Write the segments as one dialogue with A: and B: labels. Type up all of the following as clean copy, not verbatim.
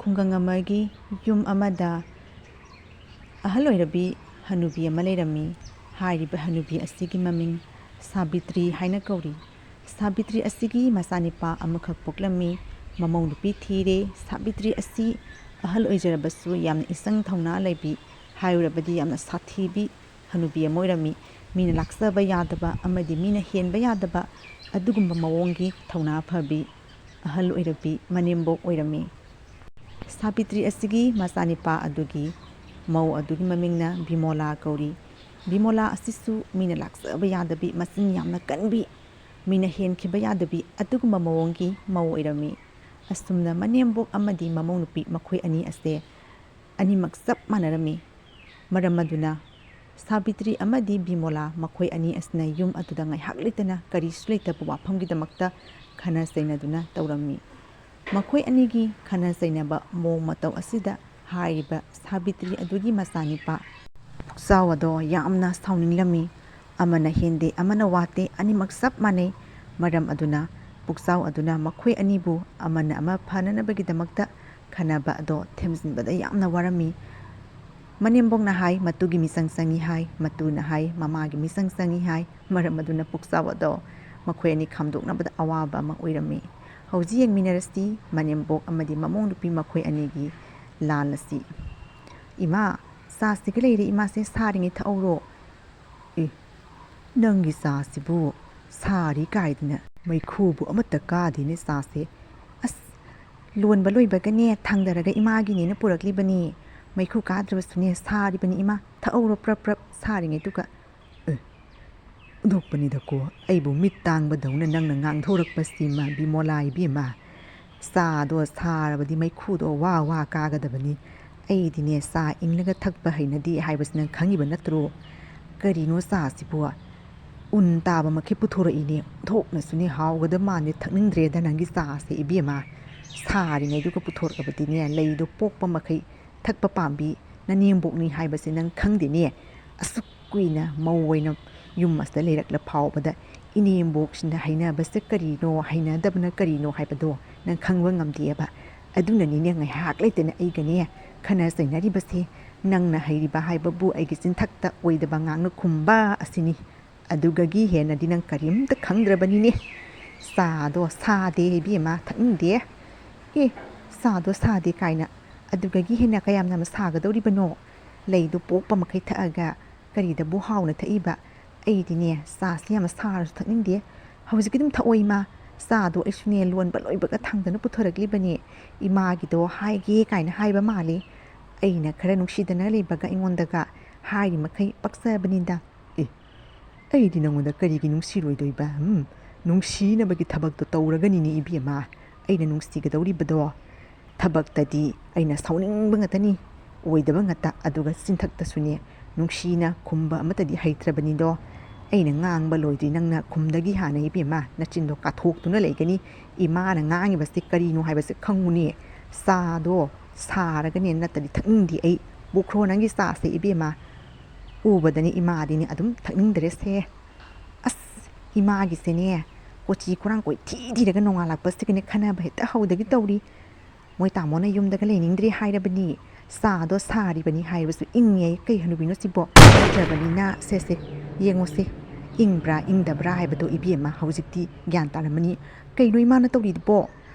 A: ꯈꯨꯡꯒꯪ ꯑꯃꯒꯤ ꯌꯨꯝ ꯑꯃꯗ ꯑꯍꯜ ꯑꯣꯏꯔꯕꯤ ꯍꯅꯨꯕꯤ ꯑꯃ ꯂꯩꯔꯝꯃꯤ꯫ ꯍꯥꯏꯔꯤꯕ ꯍꯅꯨꯕꯤ ꯑꯁꯤꯒꯤ ꯃꯃꯤꯡ ꯁꯥꯕꯤꯇ꯭ꯔꯤ ꯍꯥꯏꯅ ꯀꯧꯔꯤ꯫ ꯁꯥꯕꯤꯇ꯭ꯔꯤ ꯑꯁꯤꯒꯤ ꯃꯆꯥꯅꯤꯄꯥ ꯑꯃꯈꯛ ꯄꯣꯛꯂꯝꯃꯤ꯫ ꯃꯃꯧ ꯅꯨꯄꯤ ꯊꯤꯔꯦ꯫ ꯁꯥꯕꯤꯇ꯭ꯔꯤ ꯑꯁꯤ ꯑꯍꯜ ꯑꯣꯏꯖꯔꯕꯁꯨ ꯌꯥꯝꯅ ꯏꯆꯪ ꯊꯧꯅꯥ ꯂꯩꯕꯤ, ꯍꯥꯏꯔꯨꯔꯕꯗꯤ ꯌꯥꯝꯅ ꯁꯥꯊꯤꯕꯤ ꯍꯅꯨꯕꯤ ꯑꯃ ꯑꯣꯏꯔꯝꯃꯤ꯫ ꯃꯤꯅ ꯂꯥꯛꯆꯕ ꯌꯥꯗꯕ ꯑꯃꯗꯤ ꯃꯤꯅ ꯍꯦꯟꯕ ꯌꯥꯗꯕ ꯑꯗꯨꯒꯨꯝꯕ ꯃꯑꯣꯡꯒꯤ ꯊꯧꯅꯥ ꯐꯕꯤ ꯑꯍꯜ ꯑꯣꯏꯔꯕꯤ ꯃꯅꯦꯝꯕꯣꯛ ꯑꯣꯏꯔꯝꯃꯤ꯫ ꯁꯥꯕꯤꯇ꯭ꯔꯤ ꯑꯁꯤꯒꯤ ꯃꯆꯥꯅꯤꯄꯥ ꯑꯗꯨꯒꯤ ꯃꯧ ꯑꯗꯨꯒꯤ ꯃꯃꯤꯡꯅ ꯕꯤꯃꯣꯂꯥ ꯀꯧꯔꯤ꯫ ꯕꯤꯃꯣꯂꯥ ꯑꯁꯤꯁꯨ ꯃꯤꯅ ꯂꯥꯛꯆꯕ ꯌꯥꯗꯕꯤ, ꯃꯆꯤꯟ ꯌꯥꯝꯅ ꯀꯟꯕꯤ, ꯃꯤꯅ ꯍꯦꯟꯈꯤꯕ ꯌꯥꯗꯕꯤ ꯑꯗꯨꯒꯨꯝꯕ ꯃꯑꯣꯡꯒꯤ ꯃꯧ ꯑꯣꯏꯔꯝꯃꯤ꯫ ꯑꯁꯨꯝꯅ ꯃꯅꯦꯝꯕꯣꯛ ꯑꯃꯗꯤ ꯃꯃꯧ ꯅꯨꯄꯤ ꯃꯈꯣꯏ ꯑꯅꯤ ꯑꯁꯦ ꯑꯅꯤꯃꯛ ꯆꯞ ꯃꯥꯟꯅꯔꯝꯃꯤ꯫ ꯃꯔꯝ ꯑꯗꯨꯅ ꯁꯥꯕꯤꯇ꯭ꯔꯤ ꯑꯃꯗꯤ ꯕꯤꯃꯣꯂꯥ ꯃꯈꯣꯏ ꯑꯅꯤ ꯑꯁꯤꯅ ꯌꯨꯝ ꯑꯗꯨꯗ ꯉꯥꯏꯍꯥꯛ ꯂꯩꯇꯅ ꯀꯔꯤꯁꯨ ꯂꯩꯇꯕ ꯋꯥꯐꯝꯒꯤꯗꯃꯛꯇ ꯈꯟꯅ ꯆꯩꯅꯗꯨꯅ ꯇꯧꯔꯝꯃꯤ꯫ ꯃꯈꯣꯏ ꯑꯅꯤꯒꯤ ꯈꯟꯅ ꯆꯩꯅꯕ ꯃꯑꯣꯡ ꯃꯇꯧ ꯑꯁꯤꯗ ꯍꯥꯏꯔꯤꯕ ꯁꯥꯕꯤꯇ꯭ꯔꯤ ꯑꯗꯨꯒꯤ ꯃꯆꯥꯅꯤꯄꯥ ꯄꯨꯛꯆꯥꯎ ꯑꯗꯣ ꯌꯥꯝꯅ ꯁꯥꯎꯅꯤꯡꯂꯝꯃꯤ꯫ ꯑꯃꯅ ꯍꯦꯟꯗꯦ ꯑꯃꯅ ꯋꯥꯠꯇꯦ, ꯑꯅꯤꯃꯛ ꯆꯞ ꯃꯥꯟꯅꯩ꯫ ꯃꯔꯝ ꯑꯗꯨꯅ ꯄꯨꯛꯆꯥꯎ ꯑꯗꯨꯅ ꯃꯈꯣꯏ ꯑꯅꯤꯕꯨ ꯑꯃꯅ ꯑꯃ ꯐꯅꯅꯕꯒꯤꯗꯃꯛꯇ ꯈꯟꯅꯕ ꯑꯗꯣ ꯊꯦꯝꯖꯤꯟꯕꯗ ꯌꯥꯝꯅ ꯋꯥꯔꯝꯃꯤ꯫ ꯃꯅꯦꯝꯕꯣꯛꯅ ꯍꯥꯏ ꯃꯇꯨꯒꯤ ꯃꯤꯆꯪ ꯆꯪꯏ ꯍꯥꯏ, ꯃꯇꯨꯅ ꯍꯥꯏ ꯃꯃꯥꯒꯤ ꯃꯤꯆꯪ ꯆꯪꯏ ꯍꯥꯏ꯫ ꯃꯔꯝ ꯑꯗꯨꯅ ꯄꯨꯛꯆꯥꯎ ꯑꯗꯣ ꯃꯈꯣꯏ ꯑꯅꯤ ꯈꯥꯝꯗꯣꯛꯅꯕꯗ ꯑꯋꯥꯕ ꯑꯃ ꯑꯣꯏꯔꯝꯃꯤ꯫ ꯍꯧꯖꯤꯛ ꯌꯦꯡꯃꯤꯟꯅꯔꯁꯤ ꯃꯅꯦꯝꯕꯣꯛ ꯑꯃꯗꯤ ꯃꯃꯧ ꯅꯨꯄꯤ ꯃꯈꯣꯏ ꯑꯅꯤꯒꯤ ꯂꯥꯟ ꯑꯁꯤ꯫ ꯏꯃꯥ, ꯆꯥꯁꯤꯒ ꯂꯩꯔꯦ ꯏꯃꯥꯁꯦ, ꯁꯥꯔꯤꯉꯩ ꯊꯛꯍꯧꯔꯣ꯫ ꯑꯦ, ꯅꯪꯒꯤ ꯆꯥꯁꯤꯕꯨ ꯁꯥꯔꯤ ꯀꯥꯏꯗꯅ ꯃꯩꯈꯨꯕꯨ ꯑꯃꯠꯇ ꯀꯥꯗꯦꯅꯦ ꯆꯥꯁꯦ꯫ ꯑꯁ, ꯂꯣꯟꯕ ꯂꯣꯏꯕꯒꯅꯦ ꯊꯥꯡꯗꯔꯒ ꯏꯃꯥꯒꯤꯅꯦꯅ ꯄꯨꯔꯛꯂꯤꯕꯅꯤ꯫ ꯃꯩꯈꯨ ꯀꯥꯗ꯭ꯔꯕꯁꯨꯅꯦ ꯁꯥꯔꯤꯕꯅꯤ ꯏꯃꯥ, ꯊꯛꯍꯧꯔꯣ ꯄ꯭ꯔꯞ ꯄ꯭ꯔꯞ ꯁꯥꯔꯤꯉꯩꯗꯨꯒ꯫ ꯑꯣꯟꯊꯣꯛꯄꯅꯤꯗꯀꯣ, ꯑꯩꯕꯨ ꯃꯤꯠ ꯇꯥꯡꯕꯗꯧꯅ ꯅꯪꯅ ꯉꯥꯡꯊꯣꯔꯛꯄꯁꯤꯃ ꯕꯤꯃꯣꯂꯥ ꯏꯕꯦꯝꯃ꯫ ꯆꯥꯗꯣ ꯁꯥꯔꯕꯗꯤ ꯃꯩꯈꯨꯗꯣ ꯋꯥ ꯋꯥ ꯀꯥꯒꯗꯕꯅꯤ꯫ ꯑꯩꯗꯤꯅꯦ ꯆꯥ ꯏꯪꯂꯒ ꯊꯛꯄ ꯍꯩꯅꯗꯦ ꯍꯥꯏꯕꯁꯤ ꯅꯪ ꯈꯪꯉꯤꯕ ꯅꯠꯇ꯭ꯔꯣ? ꯀꯔꯤꯅꯣ ꯆꯥꯁꯤꯕꯨ ꯎꯟ ꯇꯥꯕ ꯃꯈꯩ ꯄꯨꯊꯣꯔꯛꯏꯅꯦ, ꯑꯣꯟꯊꯣꯛꯅꯁꯨꯅꯦ ꯍꯥꯎꯒꯗꯕ ꯃꯥꯟꯗꯦ, ꯊꯛꯅꯤꯡꯗ꯭ꯔꯦꯗ ꯅꯪꯒꯤ ꯆꯥꯁꯦ ꯏꯕꯦꯝꯃ꯫ ꯁꯥꯔꯤꯉꯩꯗꯨꯒ ꯄꯨꯊꯣꯔꯛꯑꯕꯗꯤꯅꯦ ꯂꯩꯗꯣ ꯄꯣꯛꯄ ꯃꯈꯩ ꯊꯛꯄ ꯄꯥꯝꯕꯤ ꯅꯅꯦꯝꯕꯣꯛꯅꯤ ꯍꯥꯏꯕꯁꯦ ꯅꯪ ꯈꯪꯗꯦꯅꯦ꯫ ꯑꯁꯨꯛ ꯀꯨꯏꯅ ꯃꯧ ꯑꯣꯏꯅ ꯌꯨꯝ ꯑꯁꯤꯗ ꯂꯩꯔꯛꯂ ꯐꯥꯎꯕꯗ ꯏꯅꯦꯝꯕꯣꯛꯁꯤꯅ ꯍꯩꯅꯕꯁꯦ ꯀꯔꯤꯅꯣ, ꯍꯩꯅꯗꯕꯅ ꯀꯔꯤꯅೋ ꯍꯥꯏꯕꯗோ ꯅꯪ ꯈꯪꯕ ꯉꯝꯗꯦꯕ꯫ ꯑꯗꯨꯅꯅꯤꯅꯦ ꯉꯥꯏꯍꯥꯛ ꯂꯩꯇꯅ ꯑꯩꯒꯅꯦ ꯈꯟꯅ ꯆꯩꯅꯔꯤꯕꯁꯦ꯫ ꯅꯪꯅ ꯍꯩꯔꯤꯕ ꯍꯥꯏꯕꯕꯨ ꯑꯩꯒꯤ ꯆꯤꯟꯊꯛꯇ ꯑꯣꯏꯗꯕ ꯉꯥꯡꯅ ꯈꯨꯝꯕ ꯑꯁꯤꯅꯤ꯫ ꯑꯗꯨꯒꯒꯤ ꯍꯦꯟꯅꯗꯤ ꯅꯪ ꯀꯔꯤꯝꯇ ꯈꯪꯗ꯭ꯔꯕꯅꯤꯅꯦ꯫ ꯆꯥꯗꯣ ꯁꯥꯗꯦ ꯏꯕꯦꯝꯃ, ꯊꯛꯅꯤꯡꯗꯦ꯫ ꯑꯦ, ꯆꯥꯗꯣ ꯁꯥꯗꯦ ꯀꯥꯏꯅ ꯑꯗꯨꯒꯒꯤ ꯍꯦꯟꯅ ꯀꯌꯥꯝ ꯌꯥꯝꯅ ꯁꯥꯒꯗꯧꯔꯤꯕꯅꯣ? ꯂꯩꯗꯣ ꯄꯣꯛꯄ ꯃꯈꯩ ꯊꯛꯑꯒ ꯀꯔꯤꯗꯕꯨ ꯍꯥꯎꯅ ꯊꯛꯏꯕ? ꯑꯩꯗꯤꯅꯦ ꯆꯥꯁꯤ ꯌꯥꯝꯅ ꯁꯥꯔꯁꯨ ꯊꯛꯅꯤꯡꯗꯦ꯫ ꯍꯧꯖꯤꯛꯀꯤ ꯑꯗꯨꯝ ꯊꯛꯑꯣ ꯏꯃꯥ꯫ ꯆꯥꯗꯣ ꯑꯩꯁꯨꯅꯦ ꯂꯣꯟꯕ ꯂꯣꯏꯕꯒ ꯊꯥꯡꯗꯅ ꯄꯨꯊꯣꯔꯛꯂꯤꯕꯅꯦ꯫ ꯏꯃꯥꯒꯤꯗோ ꯍꯥꯏꯒꯦ ꯀꯥꯏꯅ ꯍꯥꯏꯕ ꯃꯥꯜꯂꯤ꯫ ꯑꯩꯅꯈꯔ ꯅꯨꯡꯁꯤꯗꯅ ꯂꯩꯕꯒ ꯑꯩꯉꯣꯟꯗꯒ ꯍꯥꯏꯔꯤ ꯃꯈꯩ ꯄꯛꯆꯕꯅꯤꯗ꯫ ꯑꯦ, ꯑꯩꯗꯤ ꯅꯉꯣꯟꯗ ꯀꯔꯤꯒꯤ ꯅꯨꯡꯁꯤꯔꯣꯏꯗꯣꯏꯕ? ꯅꯨꯡꯁꯤꯅꯕꯒꯤ ꯊꯕꯛꯇꯣ ꯇꯧꯔꯒꯅꯤꯅꯦ ꯏꯕꯦꯝꯃ ꯑꯩꯅ ꯅꯨꯡꯁꯤꯒꯗꯧꯔꯤꯕꯗꯣ꯫ ꯊꯕꯛꯇꯗꯤ ꯑꯩꯅ ꯁꯥꯎꯅꯤꯡꯕ ꯉꯥꯛꯇꯅꯤ, ꯑꯣꯏꯗꯕ ꯉꯥꯛꯇ, ꯑꯗꯨꯒ ꯆꯤꯟꯊꯛꯇꯁꯨꯅꯦ ꯅꯨꯡꯁꯤꯅ ꯈꯨꯝꯕ ꯑꯃꯠꯇꯗꯤ ꯍꯩꯇ꯭ꯔꯕꯅꯤꯗꯣ꯫ ꯑꯩꯅ ꯉꯥꯡꯕ ꯂꯣꯏꯗ꯭ꯔꯤ ꯅꯪꯅ ꯈꯨꯝꯗꯒꯤ ꯍꯥꯟꯅ ꯏꯕꯦꯝꯃ ꯅꯆꯤꯟꯗꯣ ꯀꯥꯊꯣꯛꯇꯨꯅ ꯂꯩꯒꯅꯤ꯫ ꯏꯃꯥꯅ ꯉꯥꯡꯉꯤꯕꯁꯦ ꯀꯔꯤꯅꯣ ꯍꯥꯏꯕꯁꯦ ꯈꯪꯉꯨꯅꯦ꯫ ꯆꯥꯗꯣ ꯁꯥꯔꯒꯅꯦ ꯅꯠꯇꯗꯤ ꯊꯛꯅꯤꯡꯗꯦ ꯑꯩ꯫ ꯄꯨꯈ꯭ꯔꯣ ꯅꯪꯒꯤ ꯆꯥꯁꯦ ꯏꯕꯦꯝꯃ꯫ ꯎꯕꯗꯅꯦ ꯏꯃꯥꯗꯤꯅꯦ ꯑꯗꯨꯝ ꯊꯛꯅꯤꯡꯗ꯭ꯔꯦꯁꯦ꯫ ꯑꯁ, ꯏꯃꯥꯒꯤꯁꯦꯅꯦ ꯀꯣꯆꯤ ꯀꯣꯔꯥꯡ ꯀꯣꯏꯊꯤ ꯊꯤꯔꯒ ꯅꯣꯡꯉꯥꯜꯂꯛꯄꯁꯤꯒꯅꯦ ꯈꯟꯅꯕ ꯍꯦꯛꯇ ꯍꯧꯗꯒꯤ ꯇꯧꯔꯤ꯫ ꯃꯣꯏ ꯇꯥꯃꯣꯅ ꯌꯨꯝꯗꯒ ꯂꯩꯅꯤꯡꯗ꯭ꯔꯦ ꯍꯥꯏꯔꯕꯅꯤ, ꯆꯥꯗꯣ ꯁꯥꯔꯤꯕꯅꯤ ꯍꯥꯏꯔꯕꯁꯨ ꯏꯪꯉꯦ꯫ ꯀꯩ ꯍꯅꯨꯕꯤꯅꯣ ꯁꯤꯕꯣ? ꯅꯠꯇ꯭ꯔꯕꯅꯤꯅ ꯁꯦꯁꯦ ꯌꯦꯡꯉꯣꯁꯦ, ꯏꯪꯕ꯭ꯔꯥ ꯏꯪꯗꯕ꯭ꯔꯥ ꯍꯥꯏꯕꯗꯣ ꯏꯕꯦꯝꯃ ꯍꯧꯖꯤꯛꯇꯤ ꯒ꯭ꯌꯥꯟ ꯇꯥꯔꯝꯃꯅꯤ꯫ ꯀꯩꯅꯣ ꯏꯃꯥꯅ ꯇꯧꯔꯤꯗꯨꯕꯣ?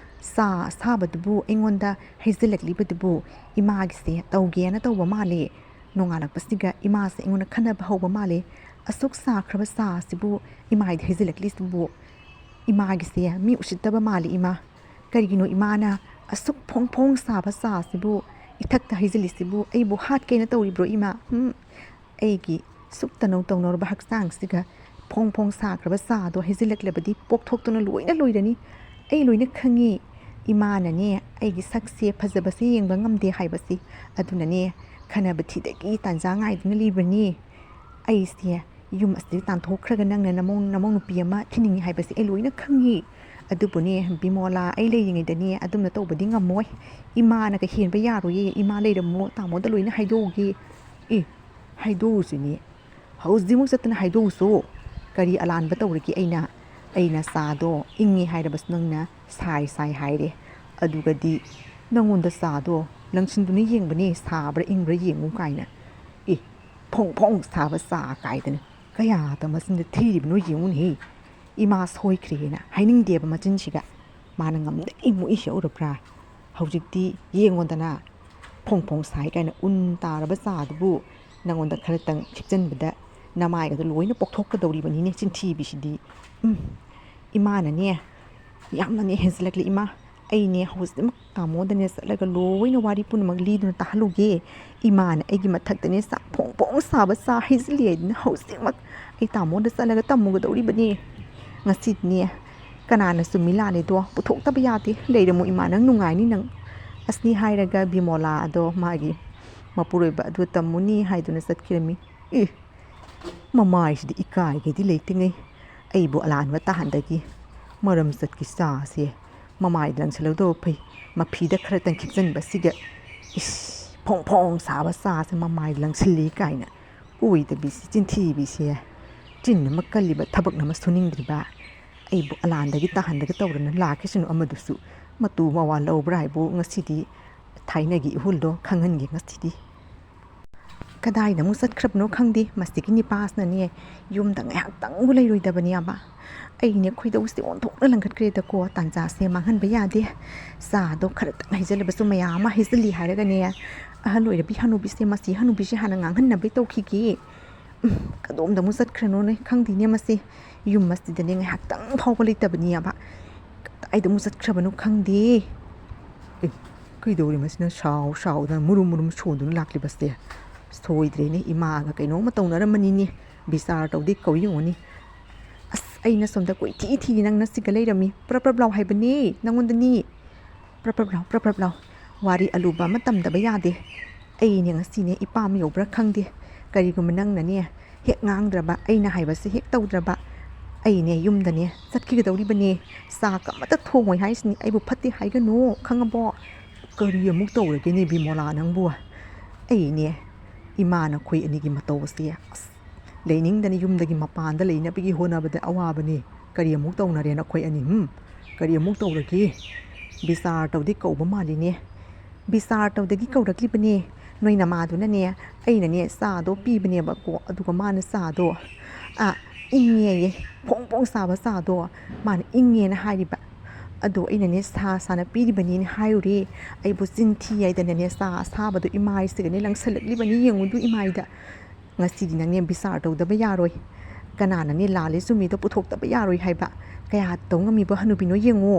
A: ꯆꯥ ꯑꯁꯥꯕꯗꯨꯕꯨ ꯑꯩꯉꯣꯟꯗ ꯍꯩꯖꯤꯜꯂꯛꯂꯤꯕꯗꯨꯕꯨ ꯏꯃꯥꯒꯤꯁꯦ ꯇꯧꯒꯦꯅ ꯇꯧꯕ ꯃꯥꯜꯂꯦ꯫ ꯅꯣꯡꯉꯥꯜꯂꯛꯄꯁꯤꯒ ꯏꯃꯥꯁꯦ ꯑꯩꯉꯣꯟꯗ ꯈꯟꯅꯕ ꯍꯧꯕ ꯃꯥꯜꯂꯦ꯫ ꯑꯁꯨꯛ ꯁꯥꯈ꯭ꯔꯕ ꯆꯥꯁꯤꯕꯨ ꯏꯃꯥꯒꯤꯗ ꯍꯩꯖꯤꯜꯂꯛꯂꯤꯁꯤꯕꯨ ꯏꯃꯥꯒꯤꯁꯦ ꯃꯤ ꯎꯁꯤꯠꯇꯕ ꯃꯥꯜꯂꯤ ꯏꯃꯥ꯫ ꯀꯔꯤꯒꯤꯅꯣ ꯏꯃꯥꯅ ꯑꯁꯨꯛ ꯐꯣꯡ ꯐꯣꯡ ꯁꯥꯕ ꯆꯥꯁꯤꯕꯨ ꯏꯊꯛꯇ ꯍꯩꯖꯤꯜꯂꯤꯁꯤꯕꯨ? ꯑꯩꯕꯨ ꯍꯥꯠꯀꯦꯅ ꯇꯧꯔꯤꯕ꯭ꯔꯣ ꯏꯃꯥ? ꯑꯩꯒꯤ ꯁꯨꯛ ꯇꯅꯧ ꯇꯧꯅꯔꯕ ꯍꯛꯆꯥꯡꯁꯤꯒ ꯐꯣꯡ ꯐꯣꯡ ꯁꯥꯈ꯭ꯔꯕ ꯆꯥꯗꯣ ꯍꯩꯖꯤꯜꯂꯛꯂꯕꯗꯤ ꯄꯣꯛꯊꯣꯛꯇꯨꯅ ꯂꯣꯏꯅ ꯂꯣꯏꯔꯅꯤ꯫ ꯑꯩ ꯂꯣꯏꯅ ꯈꯪꯉꯤ꯫ ꯏꯃꯥꯅꯅꯦ ꯑꯩꯒꯤ ꯁꯛꯁꯦ ꯐꯖꯕꯁꯦ ꯌꯦꯡꯕ ꯉꯝꯗꯦ ꯍꯥꯏꯕꯁꯤ, ꯑꯗꯨꯅꯅꯦ ꯈꯟꯅꯕ ꯊꯤꯗꯒꯤ ꯇꯥꯟꯖꯥ ꯉꯥꯏꯗꯨꯅ ꯂꯩꯕꯅꯤ꯫ ꯑꯩꯁꯦ ꯌꯨꯝ ꯑꯁꯤꯗ ꯇꯥꯟꯊꯣꯛꯈ꯭ꯔꯒ ꯅꯪꯅ ꯅꯃꯧ ꯅꯨꯄꯤ ꯑꯃ ꯊꯤꯅꯤꯡꯉꯤ ꯍꯥꯏꯕꯁꯦ ꯑꯩ ꯂꯣꯏꯅ ꯈꯪꯉꯤ꯫ ꯑꯗꯨꯕꯨꯅꯦ ꯕꯤꯃꯣꯂꯥ ꯑꯩ ꯂꯩꯔꯤꯉꯩꯗꯅꯦ ꯑꯗꯨꯝꯅ ꯇꯧꯕꯗꯤ ꯉꯝꯃꯣꯏ꯫ ꯏꯃꯥꯅꯒ ꯍꯦꯟꯕ ꯌꯥꯔꯣꯏꯌꯦ꯫ ꯏꯃꯥ ꯂꯩꯔꯝꯃꯣ, ꯇꯥꯃꯣꯗ ꯂꯣꯏꯅ ꯍꯥꯏꯗꯣꯛꯎꯒꯦ꯫ ꯑꯦ, ꯍꯥꯏꯗꯣꯛꯎꯁꯤꯅꯦ, ꯍꯧꯖꯤꯛꯃꯛ ꯆꯠꯇꯅ ꯍꯥꯏꯗꯣꯛꯎꯁꯨ꯫ ꯀꯔꯤ ꯑꯂꯥꯟꯕ ꯇꯧꯔꯒꯦ ꯑꯩꯅ ꯆꯥꯗꯣ ꯏꯪꯉꯦ ꯍꯥꯏꯔꯕꯁꯨ ꯅꯪꯅ ꯁꯥꯏ ꯁꯥꯏ ꯍꯥꯏꯔꯦ꯫ ꯑꯗꯨꯒꯗꯤ ꯅꯪꯉꯣꯟꯗ ꯆꯥꯗꯣ ꯂꯪꯁꯤꯟꯗꯨꯅ ꯌꯦꯡꯕꯅꯤ ꯁꯥꯕ꯭ꯔꯥ ꯏꯪꯕ꯭ꯔꯥ ꯌꯦꯡꯉꯨ ꯀꯥꯏꯅ ꯐꯣꯡ ꯐꯣꯡ ꯁꯥꯕ ꯆꯥ ꯀꯥꯏꯗꯅ ꯀꯌꯥꯗ ꯃꯆꯤꯟꯗ ꯊꯤꯔꯤꯕꯅꯣ ꯌꯦꯡꯉꯨꯅꯦꯍꯦ ꯏꯃꯥ ꯁꯣꯏꯈ꯭ꯔꯦꯅ ꯍꯥꯏꯅꯤꯡꯗꯦꯕ ꯃꯆꯤꯟꯁꯤꯒ ꯃꯥꯅ ꯉꯝꯗꯒꯤ ꯃꯨꯛꯏꯁꯦ ꯎꯔꯕ꯭ꯔꯥ ꯍꯧꯖꯤꯛꯇꯤ ꯌꯦꯡꯉꯣꯗꯅ ꯐꯣꯡ ꯐꯣꯡ ꯁꯥꯏ ꯀꯥꯏꯅ ꯎꯟ ꯇꯥꯔꯕ ꯆꯥꯗꯨꯕꯨ ꯅꯪꯉꯣꯟꯗ ꯈꯔꯇꯪ ꯈꯤꯛꯆꯟꯕꯗ ꯅꯃꯥꯏꯒꯗꯣ ꯂꯣꯏꯅ ꯄꯣꯛꯊꯣꯛꯀꯗꯧꯔꯤꯕꯅꯤꯅꯦ ꯆꯤꯟꯊꯤꯕꯤꯁꯤꯗꯤ ꯏꯃꯥꯅꯅꯦ ꯌꯥꯝꯅꯅꯦ ꯍꯦꯟꯖꯤꯜꯂꯛꯂꯤ ꯏꯃꯥ ꯑꯩꯅꯦ ꯍꯧꯖꯤꯛꯃꯛ ꯇꯥꯃꯣꯗꯅꯦ ꯆꯠꯂꯒ ꯂꯣꯏꯅ ꯋꯥꯔꯤ ꯄꯨꯝꯅꯃꯛ ꯂꯤꯗꯨꯅ ꯇꯥꯍꯜꯂꯨꯒꯦ ꯏꯃꯥꯅ ꯑꯩꯒꯤ ꯃꯊꯛꯇꯅꯦ ꯆꯥꯛ ꯐꯣꯡ ꯐꯣꯡ ꯁꯥꯕ ꯆꯥ ꯍꯩꯖꯤꯜꯂꯤ ꯍꯥꯏꯗꯅ ꯍꯧꯖꯤꯛꯃꯛ ꯑꯩ ꯇꯥꯃꯣꯗ ꯆꯠꯂꯒ ꯇꯝꯃꯨꯒꯗꯧꯔꯤꯕꯅꯤ ꯉꯁꯤꯗꯤꯅꯦ ꯀꯅꯥꯅ ꯆꯨꯝꯃꯤ ꯂꯥꯜꯂꯤꯗꯣ ꯄꯨꯊꯣꯛꯇꯕ ꯌꯥꯗꯦ ꯂꯩꯔꯝꯃꯨ ꯏꯃꯥ ꯅꯪ ꯅꯨꯡꯉꯥꯏꯅꯤ ꯅꯪ ꯑꯁꯅꯤ ꯍꯥꯏꯔꯒ ꯕꯤꯃꯣꯂꯥ ꯑꯗꯣ ꯃꯥꯒꯤ ꯃꯄꯨꯔꯣꯏꯕ ꯑꯗꯨ ꯇꯝꯃꯨꯅꯤ ꯍꯥꯏꯗꯨꯅ ꯆꯠꯈꯤꯔꯝꯃꯤ ꯃꯃꯥꯏꯁꯤꯗꯤ ꯏꯀꯥꯏꯒꯩꯗꯤ ꯂꯩꯇ꯭ꯔꯤꯉꯩ ꯑꯩꯕꯨ ꯑꯂꯥꯟꯕ ꯇꯥꯍꯟꯗꯒꯤ ꯃꯔꯝ ꯆꯠꯀꯤ ꯆꯥꯁꯦ ꯃꯃꯥꯏꯗ ꯂꯪꯁꯤꯜꯂꯧꯗꯕ ꯐꯩ ꯃꯐꯤꯗ ꯈꯔꯇꯪ ꯈꯤꯛꯆꯟꯕꯁꯤꯒ ꯐꯣꯡ ꯐꯣꯡ ꯁꯥꯕ ꯆꯥꯁꯦ ꯃꯃꯥꯏꯗ ꯂꯪꯁꯤꯜꯂꯤ ꯀꯥꯏꯅ ꯑꯣꯏꯗꯕꯤꯁꯤ ꯆꯤꯟꯊꯤꯕꯤꯁꯦ ꯆꯤꯟ ꯑꯃ ꯀꯜꯂꯤꯕ ꯊꯕꯛꯅ ꯑꯃ ꯁꯨꯅꯤꯡꯗ꯭ꯔꯤꯕ ꯑꯩꯕꯨ ꯑꯂꯥꯟꯗꯒꯤ ꯇꯥꯍꯟꯗꯒ ꯇꯧꯔꯅ ꯂꯥꯛꯈꯤꯁꯅꯨ ꯑꯃꯗꯨꯁꯨ ꯃꯇꯨ ꯃꯋꯥ ꯂꯧꯕ꯭ꯔꯥ ꯍꯥꯏꯕꯨ ꯉꯁꯤꯗꯤ ꯊꯥꯏꯅꯒꯤ ꯏꯍꯨꯜꯗꯣ ꯈꯪꯍꯟꯒꯦ ꯉꯁꯤꯗꯤ ꯀꯗꯥꯏꯗ ꯑꯃꯨꯛ ꯆꯠꯈ꯭ꯔꯕꯅꯣ ꯈꯪꯗꯦ ꯃꯁꯤꯒꯤ ꯅꯤꯄꯥꯁꯤꯅꯅꯦ ꯌꯨꯝꯗ ꯉꯥꯏꯍꯥꯛꯇꯪꯕꯨ ꯂꯩꯔꯣꯏꯗꯕꯅꯦꯕ ꯑꯩꯅꯦ ꯈꯣꯏꯗꯧꯁꯦ ꯑꯣꯟꯊꯣꯛꯅ ꯂꯪꯈꯠꯈ꯭ꯔꯦꯗꯀꯣ ꯇꯥꯟꯖꯥꯁꯦ ꯃꯥꯡꯍꯟꯕ ꯌꯥꯗꯦ ꯆꯥꯗꯣ ꯈꯔꯇꯪ ꯍꯩꯖꯤꯜꯂꯕꯁꯨ ꯃꯌꯥꯝ ꯑꯃ ꯍꯩꯖꯤꯜꯂꯤ ꯍꯥꯏꯔꯒꯅꯦ ꯑꯍꯜ ꯑꯣꯏꯔꯕꯤ ꯍꯅꯨꯕꯤꯁꯦ ꯃꯁꯤ ꯍꯅꯨꯕꯤꯁꯦ ꯍꯥꯟꯅ ꯉꯥꯡꯍꯟꯅꯕꯩ ꯇꯧꯈꯤꯒꯦ ꯀꯗꯣꯝꯗ ꯑꯃꯨꯛ ꯆꯠꯈ꯭ꯔꯅꯣꯅꯦ ꯈꯪꯗꯦꯅꯦ ꯃꯁꯤ ꯌꯨꯝ ꯑꯁꯤꯗꯅꯦ ꯉꯥꯏꯍꯥꯛꯇꯪ ꯐꯥꯎꯕ ꯂꯩꯇꯕꯅꯦꯕ ꯀꯗꯥꯏꯗ ꯑꯃꯨꯛ ꯆꯠꯈ꯭ꯔꯕꯅꯣ ꯈꯪꯗꯦ ꯀꯩꯗꯧꯔꯤ ꯃꯁꯤꯅ ꯁꯥꯎꯗꯅ ꯃꯨꯔꯨꯝ ꯃꯨꯔꯨꯝ ꯁꯣꯟꯗꯨꯅ ꯂꯥꯛꯂꯤꯕꯁꯦ ꯁꯣꯏꯗ꯭ꯔꯦꯅꯦ ꯏꯃꯥꯒ ꯀꯩꯅꯣꯝꯃ ꯇꯧꯅꯔꯝꯃꯅꯤꯅꯦ ꯕꯤꯆꯥꯔ ꯇꯧꯗꯦ ꯀꯧ ꯌꯦꯡꯉꯨꯅꯤ ꯑꯁ ꯑꯩꯅ ꯁꯣꯝꯗ ꯀꯣꯏꯊꯤ ꯊꯤꯔꯤ ꯅꯪꯅ ꯁꯤꯒ ꯂꯩꯔꯝꯃꯤ ꯄ꯭ꯔꯞ ꯄ꯭ꯔꯞ ꯂꯥꯎ ꯍꯥꯏꯕꯅꯦ ꯅꯪꯉꯣꯟꯗꯅꯤ ꯄ꯭ꯔꯞ ꯄ꯭ꯔꯞ ꯂꯥꯎ ꯋꯥꯔꯤ ꯑꯂꯨꯕ ꯑꯃ ꯇꯝꯗꯕ ꯌꯥꯗꯦ ꯑꯩꯅꯦ ꯉꯁꯤꯅꯦ ꯏꯄꯥꯝ ꯌꯧꯕ꯭ꯔꯥ ꯈꯪꯗꯦ ꯀꯔꯤꯒꯨꯝꯕ ꯅꯪꯅꯅꯦ ꯍꯦꯛ ꯉꯥꯡꯗ꯭ꯔꯕ ꯑꯩꯅ ꯍꯥꯏꯕꯁꯦ ꯍꯦꯛ ꯇꯧꯗ꯭ꯔꯕ ꯑꯩꯅꯦ ꯌꯨꯝꯗꯅꯦ ꯆꯠꯈꯤꯒꯗꯧꯔꯤꯕꯅꯦ ꯆꯥꯛ ꯑꯃꯠꯇ ꯊꯣꯡꯉꯣꯏ ꯍꯥꯏꯁꯤꯅꯤ ꯑꯩꯕꯨ ꯐꯠꯇꯦ ꯍꯥꯏꯒꯅꯨ ꯈꯪꯉꯕꯣ ꯀꯔꯤ ꯑꯃꯨꯛ ꯇꯧꯔꯒꯦꯅꯦ ꯕꯤꯃꯣꯂꯥ ꯅꯪꯕꯨ ꯑꯩꯅꯦ ꯏꯃꯥꯅ ꯑꯩꯈꯣꯏ ꯑꯅꯤꯒꯤ ꯃꯇꯧꯁꯦ ꯑꯁ ꯂꯩꯅꯤꯡꯗꯅ ꯌꯨꯝꯗꯒꯤ ꯃꯄꯥꯟꯗ ꯂꯩꯅꯕꯒꯤ ꯍꯣꯠꯅꯕꯗ ꯑꯋꯥꯕꯅꯤ ꯀꯔꯤ ꯑꯃꯨꯛ ꯇꯧꯅꯔꯦꯅ ꯑꯩꯈꯣꯏ ꯑꯅꯤ ꯀꯔꯤ ꯑꯃꯨꯛ ꯇꯧꯔꯒꯦ ꯕꯤꯆꯥꯔ ꯇꯧꯗꯤ ꯀꯧꯕ ꯃꯥꯜꯂꯤꯅꯦ ꯕꯤꯆꯥꯔ ꯇꯧꯗꯒꯤ ꯀꯧꯔꯛꯂꯤꯕꯅꯦ ꯅꯣꯏ ꯅꯃꯥꯗꯨꯅꯅꯦ ꯑꯩꯅꯅꯦ ꯆꯥꯗꯣ ꯄꯤꯕꯅꯦꯕꯀꯣ ꯑꯗꯨꯒ ꯃꯥꯅ ꯆꯥꯗꯣ ꯏꯪꯉꯦꯌꯦ ꯐꯣꯡ ꯐꯣꯡ ꯁꯥꯕ ꯆꯥꯗꯣ ꯃꯥꯅ ꯏꯪꯉꯦꯅ ꯍꯥꯏꯔꯤꯕ ꯑꯗꯣ ꯑꯩꯅꯅꯦ ꯁꯥꯅ ꯄꯤꯔꯤꯕꯅꯤꯅ ꯍꯥꯏꯔꯨꯔꯦ ꯑꯩꯕꯨ ꯆꯤꯟꯊꯤ ꯍꯥꯏꯗꯅꯅꯦ ꯆꯥ ꯑꯁꯥꯕꯗꯣ ꯏꯃꯥꯏꯁꯤꯒꯅꯦ ꯂꯪꯁꯜꯂꯛꯂꯤꯕꯅꯤ ꯌꯦꯡꯉꯨꯗꯨ ꯏꯃꯥꯏꯗ ꯉꯁꯤꯗꯤ ꯅꯪꯅꯦ ꯕꯤꯆꯥꯔ ꯇꯧꯗꯕ ꯌꯥꯔꯣꯏ ꯀꯅꯥꯅꯅꯦ ꯂꯥꯜꯂꯤ ꯆꯨꯝꯃꯤꯗꯣ ꯄꯨꯊꯣꯛꯇꯕ ꯌꯥꯔꯣꯏ ꯍꯥꯏꯕ ꯀꯌꯥ ꯇꯧ ꯉꯝꯃꯤꯕ ꯍꯅꯨꯕꯤꯅꯣ ꯌꯦꯡꯉꯣ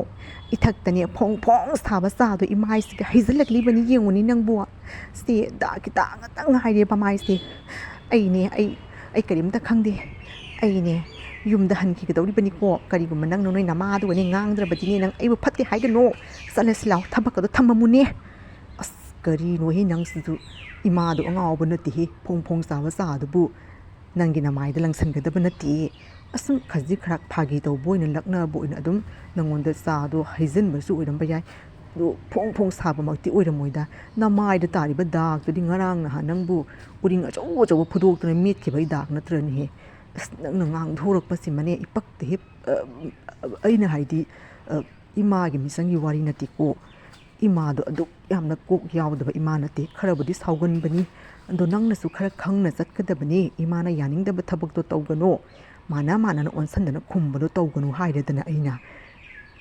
A: ꯏꯊꯛꯇꯅꯦ ꯐꯣꯡ ꯐꯣꯡ ꯁꯥꯕ ꯆꯥꯗꯣ ꯏꯃꯥꯏꯁꯤꯒ ꯍꯩꯖꯤꯜꯂꯛꯂꯤꯕꯅꯤ ꯌꯦꯡꯉꯨꯅꯤ ꯅꯪꯕꯨ ꯁꯦ ꯈꯤꯇ ꯉꯇꯪ ꯉꯥꯏꯔꯦꯕ ꯃꯥꯏꯁꯦ ꯑꯩꯅꯦ ꯑꯩ ꯀꯔꯤꯝꯇ ꯈꯪꯗꯦ ꯑꯩꯅꯦ ꯌꯨꯝꯗ ꯍꯟꯈꯤꯒꯗꯧꯔꯤꯕꯅꯤꯀோ ꯀꯔꯤꯒꯨꯝꯕ ꯅꯪꯅ ꯅꯣꯏ ꯅꯃꯥꯗꯨꯒꯅꯦ ꯉꯥꯡꯗ꯭ꯔꯕꯗꯤꯅꯦ ꯅꯪ ꯑꯩꯕꯨ ꯐꯠꯇꯦ ꯍꯥꯏꯒꯅꯣ ꯆꯠꯂꯁꯤ ꯂꯥꯎ ꯊꯕꯛꯀꯗꯣ ꯊꯝꯃꯝꯃꯨꯅꯦ ꯑꯁ ꯀꯔꯤꯅꯣꯍꯦ ꯅꯪꯁꯤꯁꯨ ꯏꯃꯥꯗꯣ ꯑꯉꯥꯎꯕ ꯅꯠꯇꯦꯍꯦ ꯐꯣꯡ ꯐꯣꯡ ꯆꯥꯕ ꯆꯥꯗꯨꯕꯨ ꯅꯪꯒꯤ ꯅꯃꯥꯏꯗ ꯂꯪꯁꯟꯒꯗꯕ ꯅꯠꯇꯦ ꯑꯁꯨꯝ ꯈꯖꯤꯛ ꯈꯔꯥꯛ ꯐꯥꯒꯤ ꯇꯧꯕ ꯑꯣꯏꯅ ꯂꯛꯅꯕ ꯑꯣꯏꯅ ꯑꯗꯨꯝ ꯅꯪꯉꯣꯟꯗ ꯆꯥꯗꯣ ꯍꯩꯖꯤꯟꯕꯁꯨ ꯑꯣꯏꯔꯝꯕ ꯌꯥꯏ ꯑꯗꯣ ꯐꯣꯡ ꯐꯣꯡ ꯁꯥꯕꯃꯛꯇꯤ ꯑꯣꯏꯔꯝꯃꯣꯏꯗ ꯅꯃꯥꯏꯗ ꯇꯥꯔꯤꯕ ꯗꯥꯛꯇꯨꯗꯤ ꯉꯔꯥꯡ ꯅꯍꯥꯟ ꯅꯪꯕు ꯎꯔꯤꯡ ꯑꯆꯧ ꯑꯆꯧꯕ ꯐꯨꯗꯣꯛꯇꯨꯅ ꯃꯦꯠꯈꯤꯕꯒꯤ ꯗꯥꯛ ꯅꯠꯇ꯭ꯔꯅꯦꯍꯦ ꯑꯁ ꯅꯪꯅ ꯉꯥꯡꯊꯣꯔꯛꯄꯁꯤꯃꯅꯦ ꯏꯄꯛꯇ ꯑꯩꯅ ꯍꯥꯏꯗꯤ ꯏꯃꯥꯒꯤ ꯃꯤꯆꯪꯒꯤ ꯋꯥꯔꯤ ꯅꯠꯇꯦꯀꯣ ꯏꯃꯥꯗꯣ ꯑꯗꯨꯛ ꯌꯥꯝꯅ ꯀꯣꯛ ꯌꯥꯎꯗꯕ ꯏꯃꯥ ꯅꯠꯇꯦ ꯈꯔꯕꯨꯗꯤ ꯁꯥꯎꯒꯟꯕꯅꯤ ꯑꯗꯣ ꯅꯪꯅꯁꯨꯈꯔ ꯈꯪꯅ ꯆꯠꯀꯗꯕꯅꯤ ꯏꯃꯥꯅ ꯌꯥꯅꯤꯡꯗꯕ ꯊꯕꯛꯇꯣ ꯇꯧꯒꯅꯣ ꯃꯥꯅ ꯑꯣꯟꯁꯟꯗꯅ ꯈꯨꯝꯕꯗꯣ ꯇꯧꯒꯅꯨ ꯍꯥꯏꯔꯦꯗꯅ ꯑꯩꯅ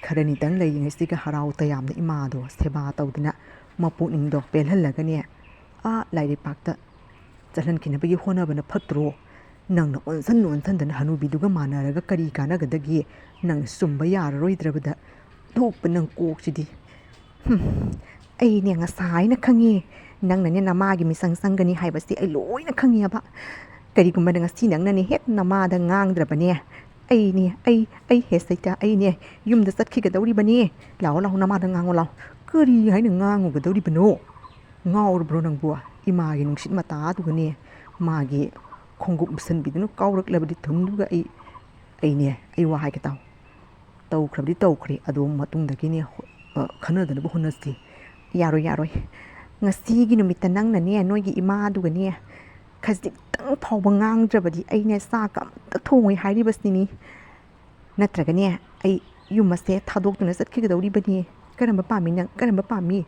A: ꯈꯔꯅꯤꯇꯪ ꯂꯩꯔꯤꯉꯩꯁꯤꯒ ꯍꯔꯥꯎ ꯇꯌꯥꯝꯅ ꯏꯃꯥꯗꯣ ꯁꯦꯕꯥ ꯇꯧꯗꯅ ꯃꯄꯨꯛꯅꯤꯡꯗꯣ ꯄꯦꯜꯍꯜꯂꯒꯅꯦ ꯂꯥꯏꯔꯤꯛꯄꯥꯛꯇ ꯆꯠꯍꯟꯈꯤꯅꯕꯒꯤ ꯍꯣꯠꯅꯕꯅ ꯐꯠꯇ꯭ꯔꯣ ꯅꯪꯅ ꯑꯣꯟꯁꯟꯗꯅ ꯍꯅꯨꯕꯤꯗꯨꯒ ꯃꯥꯟꯅꯔꯒ ꯀꯔꯤ ꯀꯥꯟꯅꯒꯗꯒꯦ ꯅꯪꯅ ꯆꯨꯝꯕ ꯌꯥꯔꯔꯣꯏꯗ꯭ꯔꯕꯗ ꯊꯣꯛꯄ ꯅꯪ ꯀꯣꯛꯁꯤꯗꯤ ꯑꯩꯅꯦ ꯉꯁꯥꯏꯅ ꯈꯪꯉꯦ ꯅꯪꯅꯅꯦ ꯅꯃꯥꯒꯤ ꯃꯤꯆꯪ ꯆꯪꯒꯅꯤ ꯍꯥꯏꯕꯁꯤ ꯑꯩ ꯂꯣꯏꯅ ꯈꯪꯉꯦꯕ ꯀꯔꯤꯒꯨꯝꯕ ꯉꯁꯤ ꯅꯪꯅꯅꯦ ꯍꯦꯛ ꯅꯃꯥꯗ ꯉꯥꯡꯗ꯭ꯔꯕꯅꯦ ꯑꯩ ꯍꯦꯁꯩꯇ ꯑꯩꯅꯦ ꯌꯨꯝꯗ ꯆꯠꯈꯤꯒꯗꯧꯔꯤꯕꯅꯦ ꯂꯥꯛꯑꯣ ꯅꯃꯥꯗ ꯉꯥꯡꯉꯣ ꯂꯥꯛꯑꯣ ꯀꯔꯤ ꯍꯥꯏꯅ ꯉꯥꯡꯉꯨꯒꯗꯧꯔꯤꯕꯅꯣ ꯉꯥꯎꯔꯕ꯭ꯔꯣ ꯅꯪꯕꯨ ꯏꯃꯥꯒꯤ ꯅꯨꯡꯁꯤꯠ ꯃꯇꯥꯗꯨꯒꯅꯦ ꯃꯥꯒꯤ ꯈꯣꯡꯎꯞ ꯎꯞꯁꯟꯕꯤꯗꯨꯅ ꯀꯥꯎꯔꯛꯂꯕꯗꯤ ꯊꯨꯝꯗꯨꯒ ꯑꯩ ꯋꯥ ꯍꯥꯏꯒꯦ ꯇꯧꯈ꯭ꯔꯕꯗꯤ ꯇꯧꯈ꯭ꯔꯦ ꯑꯗꯣ ꯃꯇꯨꯡꯗꯒꯤꯅꯦ ꯈꯟꯅꯗꯅꯕ ꯍꯣꯠꯅꯁꯤ ꯌꯥꯔꯣꯏ ꯉꯁꯤꯒꯤ ꯅꯨꯃꯤꯠꯇ ꯅꯪꯅꯅꯦ ꯅꯣꯏꯒꯤ ꯏꯃꯥꯗꯨꯒꯅꯦ ꯈꯖꯤꯛꯇꯪ ꯐꯥꯎꯕ ꯉꯥꯡꯗ꯭ꯔꯕꯗꯤ ꯑꯩꯅ ꯆꯥꯛ ꯑꯝꯇ ꯊꯣꯡꯉꯣꯏ ꯍꯥꯏꯔꯤꯕꯁꯤꯅꯤ ꯅꯠꯇ꯭ꯔꯒꯅꯦ ꯑꯩ ꯌꯨꯝ ꯑꯁꯦ ꯊꯥꯗꯣꯛꯇꯨꯅ ꯆꯠꯈꯤꯒꯗꯧꯔꯤꯕꯅꯤ ꯀꯔꯝꯕ ꯄꯥꯝꯃꯤ ꯅꯪ ꯀꯔꯝꯕ ꯄꯥꯝꯃꯤ